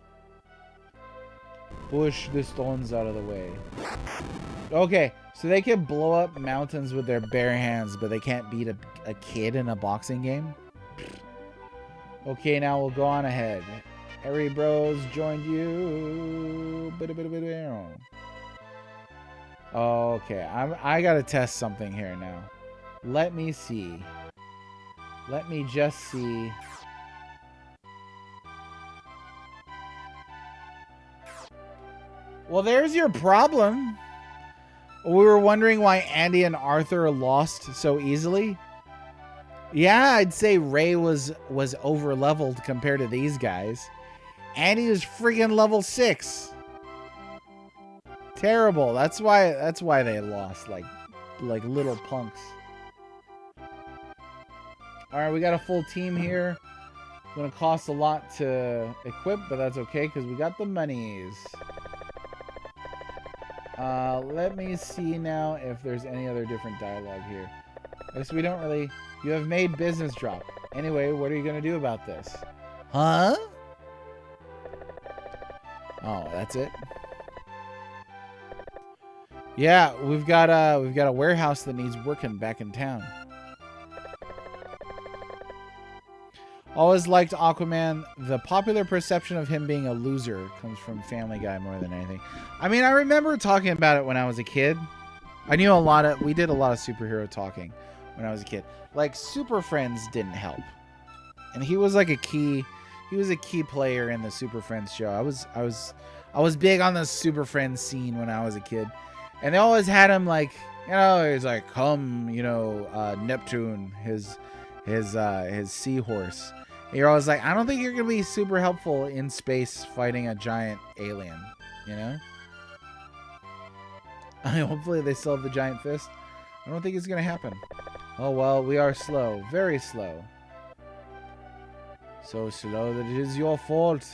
Push the stones out of the way. Okay, so they can blow up mountains with their bare hands, but they can't beat a kid in a boxing game? Okay, now we'll go on ahead. Harry Bros joined you. Okay, I gotta test something here now. Let me see. Let me just see. Well, there's your problem. We were wondering why Andy and Arthur lost so easily. Yeah, I'd say Ray was over leveled compared to these guys. Andy was freaking level 6. Terrible. That's why they lost like little punks. All right, we got a full team here. It's gonna cost a lot to equip, but that's okay because we got the monies. Let me see now if there's any other different dialogue here. I guess we don't really... You have made business drop. Anyway, what are you going to do about this? Huh? Oh, that's it? Yeah, we've got a warehouse that needs working back in town. Always liked Aquaman. The popular perception of him being a loser comes from Family Guy more than anything. I mean, I remember talking about it when I was a kid. We did a lot of superhero talking when I was a kid. Like, Super Friends didn't help. And he was like a key player in the Super Friends show. I was big on the Super Friends scene when I was a kid. And they always had him like, you know, he's like, come, you know, Neptune, his seahorse. And you're always like, I don't think you're going to be super helpful in space fighting a giant alien, you know? I mean, hopefully they still have the giant fist. I don't think it's going to happen. Oh, well, we are slow. Very slow. So slow that it is your fault.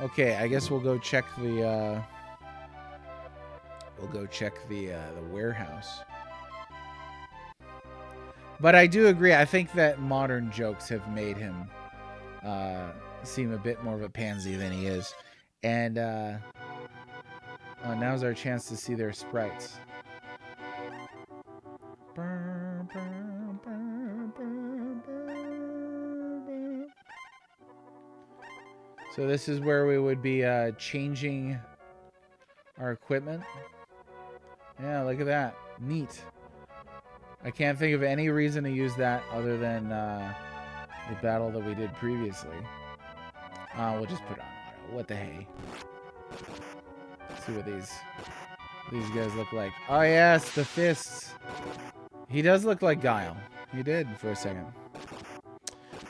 Okay, I guess we'll go check the, the warehouse. But I do agree. I think that modern jokes have made him seem a bit more of a pansy than he is. And now's our chance to see their sprites. So this is where we would be changing our equipment. Yeah, look at that. Neat. I can't think of any reason to use that other than the battle that we did previously. We'll just put it on auto. What the hey? Let's see what these guys look like. Oh yes, the fists. He does look like Guile. He did for a second.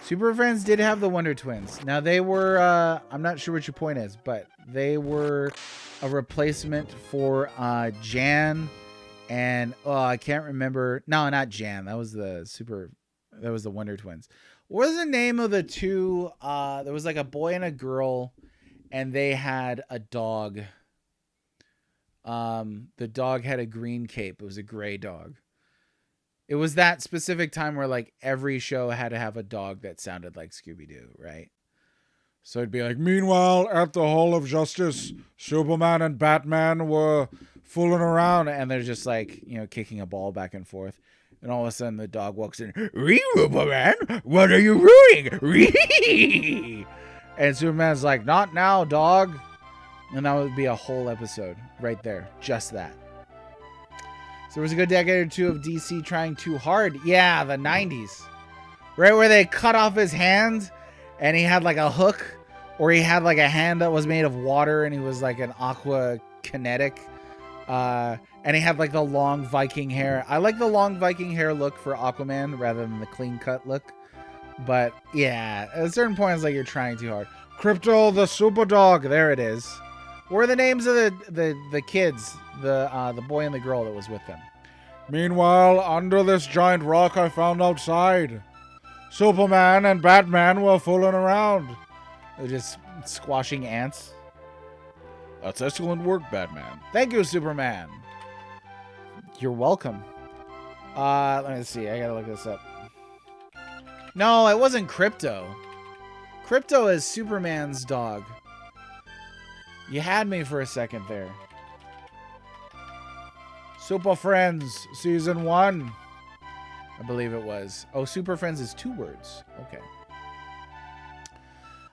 Super Friends did have the Wonder Twins. Now they were, I'm not sure what your point is, but they were a replacement for Jan. And I can't remember. No, not Jan. That was the Wonder Twins. What was the name of the two? There was like a boy and a girl, and they had a dog. The dog had a green cape. It was a gray dog. It was that specific time where like every show had to have a dog that sounded like Scooby-Doo, right? So it'd be like, meanwhile, at the Hall of Justice, Superman and Batman were fooling around, and they're just like, you know, kicking a ball back and forth. And all of a sudden the dog walks in, Superman, what are you doing? And Superman's like, not now, dog. And that would be a whole episode right there. Just that. So there was a good decade or two of DC trying too hard. Yeah, the 90s. Right where they cut off his hand and he had like a hook, or he had like a hand that was made of water and he was like an aqua kinetic. And he had like the long Viking hair. I like the long Viking hair look for Aquaman rather than the clean cut look. But yeah, at a certain point it's like you're trying too hard. Crypto the Super Dog. There it is. What are the names of the kids? The boy and the girl that was with them. Meanwhile, under this giant rock I found outside, Superman and Batman were fooling around. They're just squashing ants. That's excellent work, Batman. Thank you, Superman. You're welcome. Let me see. I gotta look this up. No, it wasn't Crypto. Crypto is Superman's dog. You had me for a second there. Super Friends, Season 1. I believe it was. Oh, Super Friends is 2 words. Okay.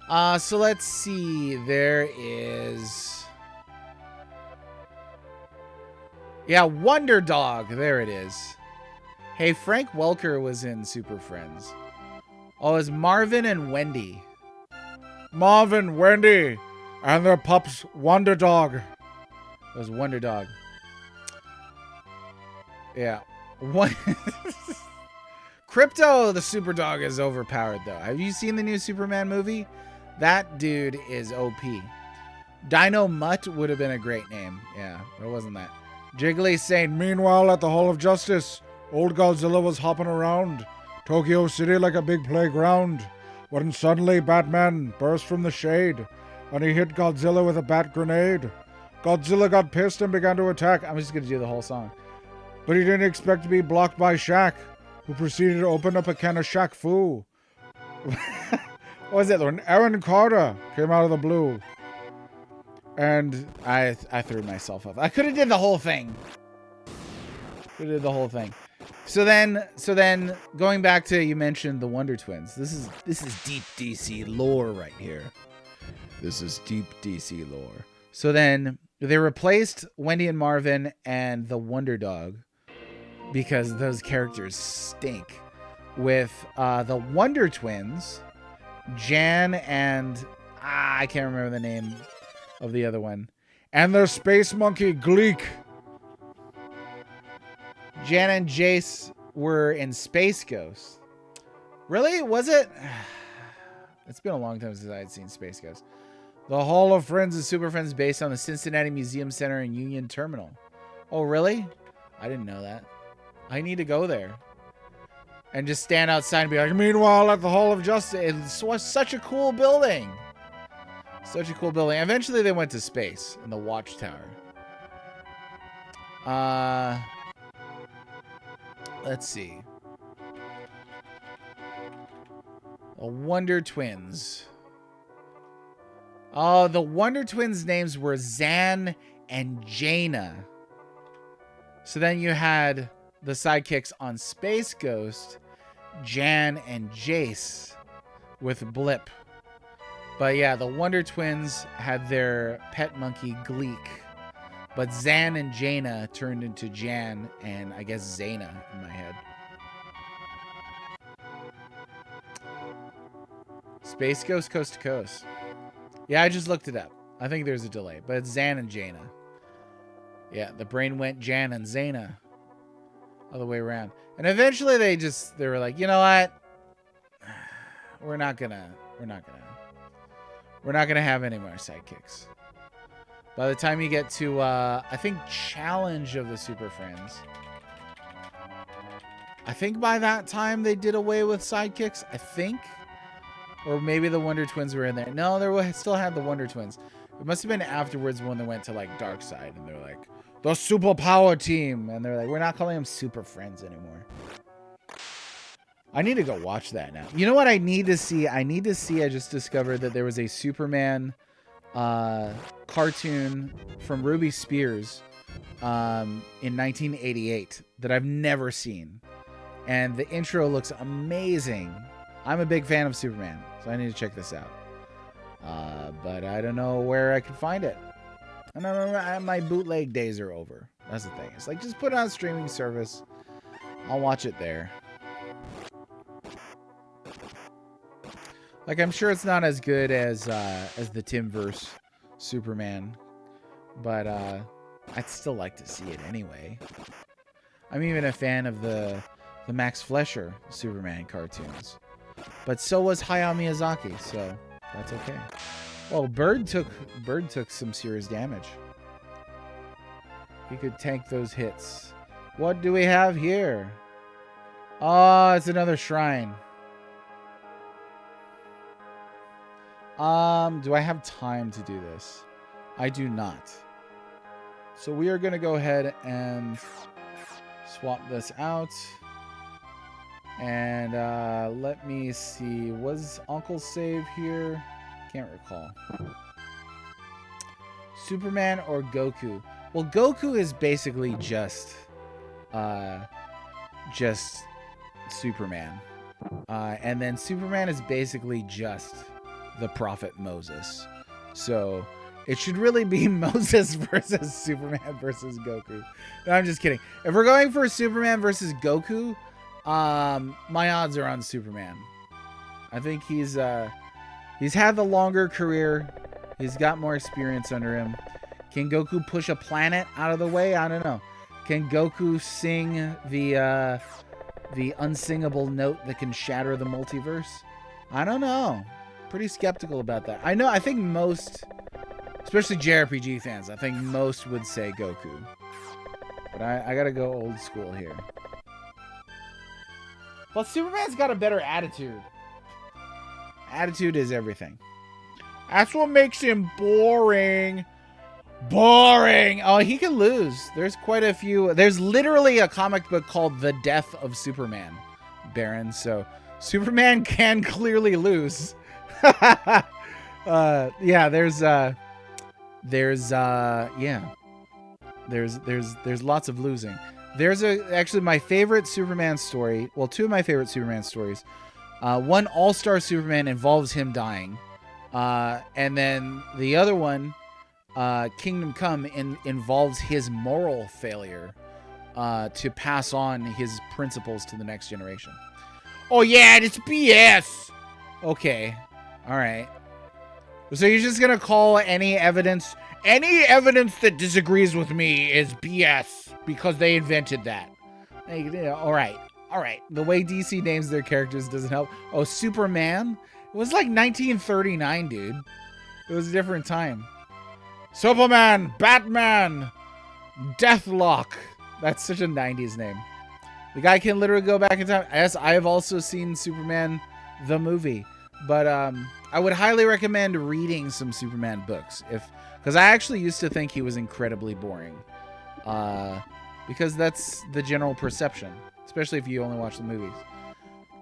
So let's see. There is... Yeah, Wonder Dog. There it is. Hey, Frank Welker was in Super Friends. Oh, it's Marvin and Wendy. Marvin, Wendy, and their pups, Wonder Dog. It was Wonder Dog. Yeah. One... Crypto, the super dog, is overpowered, though. Have you seen the new Superman movie? That dude is OP. Dino Mutt would have been a great name. Yeah, but it wasn't that. Jiggly saying, meanwhile, at the Hall of Justice, old Godzilla was hopping around Tokyo City like a big playground, when suddenly Batman burst from the shade, and he hit Godzilla with a bat grenade. Godzilla got pissed and began to attack. I'm just going to do the whole song. But he didn't expect to be blocked by Shaq, who proceeded to open up a can of Shaq Fu. What was it? When Aaron Carter came out of the blue. And I threw myself off. I could have did the whole thing. Could have did the whole thing. So then going back to, you mentioned the Wonder Twins. This is deep DC lore right here. This is deep DC lore. So then they replaced Wendy and Marvin and the Wonder Dog, because those characters stink, with the Wonder Twins, Jan and I can't remember the name of the other one, and their space monkey Gleek. Jan and Jace were in Space Ghost. Really? Was it? It's been a long time since I had seen Space Ghost. The Hall of Friends and Super Friends based on the Cincinnati Museum Center and Union Terminal. Oh, really? I didn't know that. I need to go there and just stand outside and be like, meanwhile, at the Hall of Justice. It was such a cool building. Such a cool building. Eventually, they went to space in the Watchtower. Let's see. The Wonder Twins. Oh, the Wonder Twins' names were Zan and Jaina. So then you had the sidekicks on Space Ghost, Jan and Jace, with Blip. But yeah, the Wonder Twins had their pet monkey Gleek, but Zan and Jaina turned into Jan and I guess Zaina in my head. Space Ghost Coast to Coast. Yeah, I just looked it up. I think there's a delay, but it's Zan and Jaina. Yeah, the brain went Jan and Zaina. Other way around. And eventually they were like, you know what? We're not gonna have any more sidekicks. By the time you get to I think Challenge of the Super Friends, I think by that time they did away with sidekicks, I think. Or maybe the Wonder Twins were in there. No, they still had the Wonder Twins. It must have been afterwards when they went to like Darkseid and they're like, the Superpower Team, and they're like, we're not calling them Super Friends anymore. I need to go watch that now. You know what I need to see? I just discovered that there was a Superman cartoon from Ruby Spears in 1988 that I've never seen. And the intro looks amazing. I'm a big fan of Superman, so I need to check this out. But I don't know where I can find it. And my bootleg days are over. That's the thing. It's like, just put it on a streaming service. I'll watch it there. Like, I'm sure it's not as good as the Timverse Superman, but I'd still like to see it anyway. I'm even a fan of the Max Fleischer Superman cartoons, but so was Hayao Miyazaki, so that's okay. Well, Bird took some serious damage. He could tank those hits. What do we have here? Oh, it's another shrine. Do I have time to do this? I do not. So we are going to go ahead and swap this out. And let me see. Was Uncle Save here? Can't recall. Superman or Goku? Well, Goku is basically just Superman. And then Superman is basically just the prophet Moses. So it should really be Moses versus Superman versus Goku. No, I'm just kidding. If we're going for Superman versus Goku, my odds are on Superman. I think he's had the longer career. He's got more experience under him. Can Goku push a planet out of the way? I don't know. Can Goku sing the unsingable note that can shatter the multiverse? I don't know. Pretty skeptical about that. I think most, especially JRPG fans, I think most would say Goku. But I gotta go old school here. Well, Superman's got a better attitude. Attitude is everything. That's what makes him boring. Boring. Oh, he can lose. There's quite a few. There's literally a comic book called The Death of Superman, Baron. So Superman can clearly lose. Yeah, there's lots of losing. There's actually my favorite Superman story. Well, two of my favorite Superman stories. One, All-Star Superman, involves him dying. And then the other one, Kingdom Come, involves his moral failure to pass on his principles to the next generation. Oh yeah, it's BS. Okay. All right. So you're just going to call any evidence that disagrees with me is BS because they invented that. All right. All right. The way DC names their characters doesn't help. Oh, Superman? It was like 1939, dude. It was a different time. Superman, Batman, Deathlock. That's such a 90s name. The guy can literally go back in time. Yes, I have also seen Superman, the movie. But I would highly recommend reading some Superman books. Because I actually used to think he was incredibly boring. Because that's the general perception. Especially if you only watch the movies.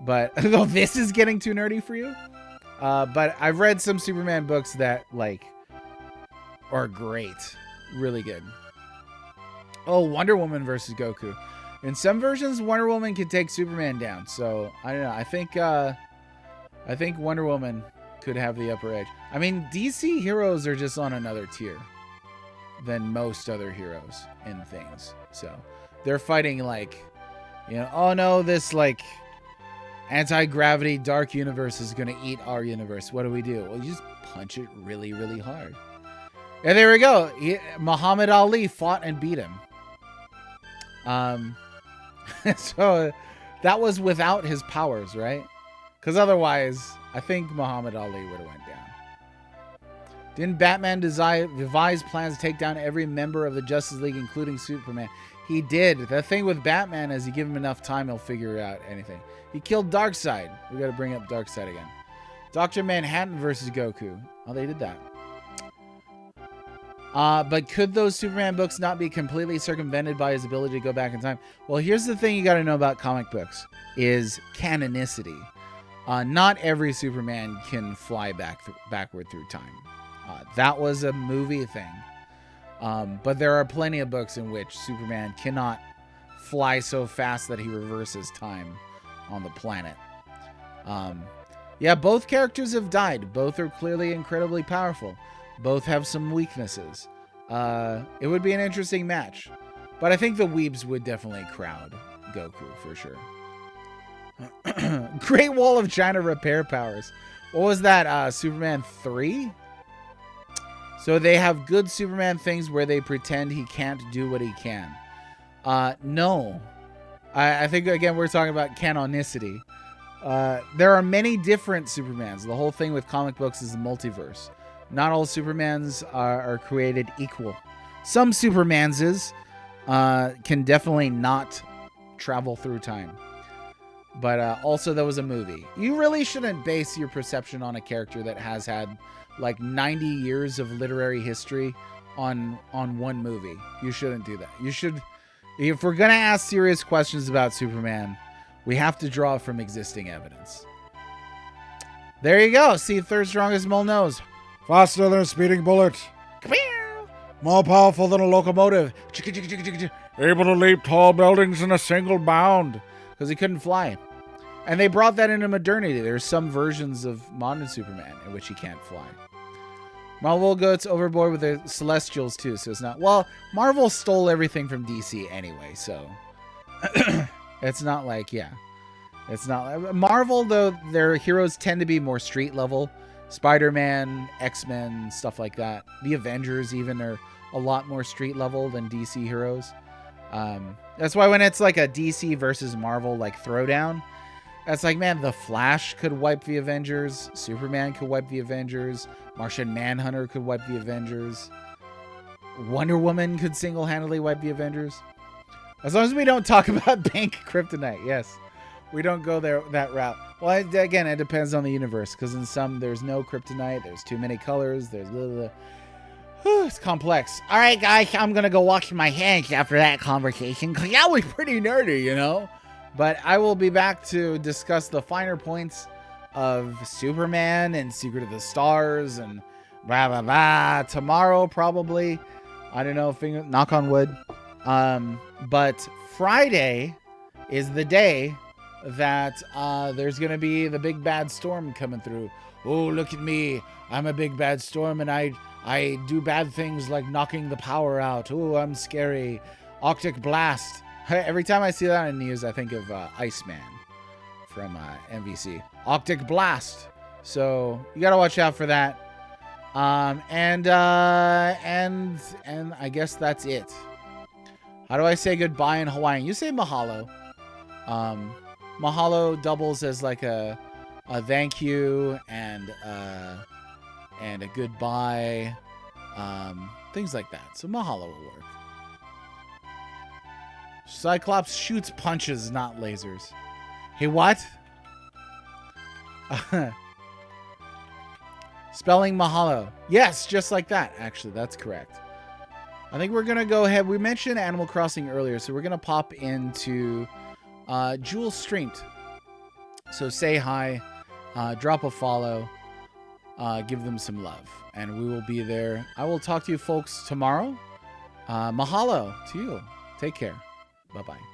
But oh, this is getting too nerdy for you. But I've read some Superman books that, like, are great. Really good. Oh, Wonder Woman versus Goku. In some versions, Wonder Woman can take Superman down. So, I don't know. I think Wonder Woman could have the upper edge. I mean, DC heroes are just on another tier than most other heroes in things. So, they're fighting, like, you know, oh no, this, like, anti-gravity dark universe is going to eat our universe. What do? Well, you just punch it really, really hard. And there we go. Muhammad Ali fought and beat him. So that was without his powers, right? Because otherwise, I think Muhammad Ali would have went down. Didn't Batman devise plans to take down every member of the Justice League, including Superman? He did. The thing with Batman is you give him enough time, he'll figure out anything. He killed Darkseid. We got to bring up Darkseid again. Dr. Manhattan versus Goku. Oh, they did that. But could those Superman books not be completely circumvented by his ability to go back in time? Well, here's the thing you got to know about comic books is canonicity. Not every Superman can fly backward through time. That was a movie thing. But there are plenty of books in which Superman cannot fly so fast that he reverses time on the planet. Yeah, both characters have died. Both are clearly incredibly powerful. Both have some weaknesses. It would be an interesting match. But I think the weebs would definitely crowd Goku for sure. Great Wall of China repair powers. What was that? Superman 3? So they have good Superman things where they pretend he can't do what he can. No. I think, again, we're talking about canonicity. There are many different Supermans. The whole thing with comic books is the multiverse. Not all Supermans are created equal. Some Supermanses can definitely not travel through time. But also there was a movie. You really shouldn't base your perception on a character that has had like 90 years of literary history on one movie. You shouldn't do that. You should, if we're going to ask serious questions about Superman, we have to draw from existing evidence. There you go. See, third strongest mole nose. Faster than a speeding bullet. More powerful than a locomotive. Able to leap tall buildings in a single bound. Because he couldn't fly. And they brought that into modernity. There's some versions of modern Superman in which he can't fly. Marvel goes overboard with the Celestials too, so it's not... Well, Marvel stole everything from DC anyway, so... It's not like, yeah. It's not... Marvel, though, their heroes tend to be more street level. Spider-Man, X-Men, stuff like that. The Avengers even are a lot more street level than DC heroes. That's why when it's like a DC versus Marvel like throwdown, that's like, man, the Flash could wipe the Avengers. Superman could wipe the Avengers. Martian Manhunter could wipe the Avengers. Wonder Woman could single-handedly wipe the Avengers. As long as we don't talk about Pink Kryptonite, yes. We don't go that route. Well, again, it depends on the universe, because in some, there's no kryptonite, there's too many colors, there's... It's complex. All right, guys, I'm going to go wash my hands after that conversation, because that was pretty nerdy, you know? But I will be back to discuss the finer points of Superman and Secret of the Stars and blah, blah, blah. Tomorrow, probably. I don't know, knock on wood. But Friday is the day that there's going to be the big bad storm coming through. Oh, look at me. I'm a big bad storm, and I do bad things like knocking the power out. Oh, I'm scary. Arctic Blast. Every time I see that in the news, I think of Iceman from MVC. Arctic Blast. So you got to watch out for that. And I guess that's it. How do I say goodbye in Hawaiian? You say mahalo. Mahalo doubles as like a thank you and a goodbye. Things like that. So mahalo will work. Cyclops shoots punches, not lasers. Hey, what? Spelling mahalo. Yes, just like that. Actually, that's correct. I think we're going to go ahead. We mentioned Animal Crossing earlier, so we're going to pop into Jules Streamed. So say hi, drop a follow, give them some love, and we will be there. I will talk to you folks tomorrow. Mahalo to you. Take care. Bye-bye.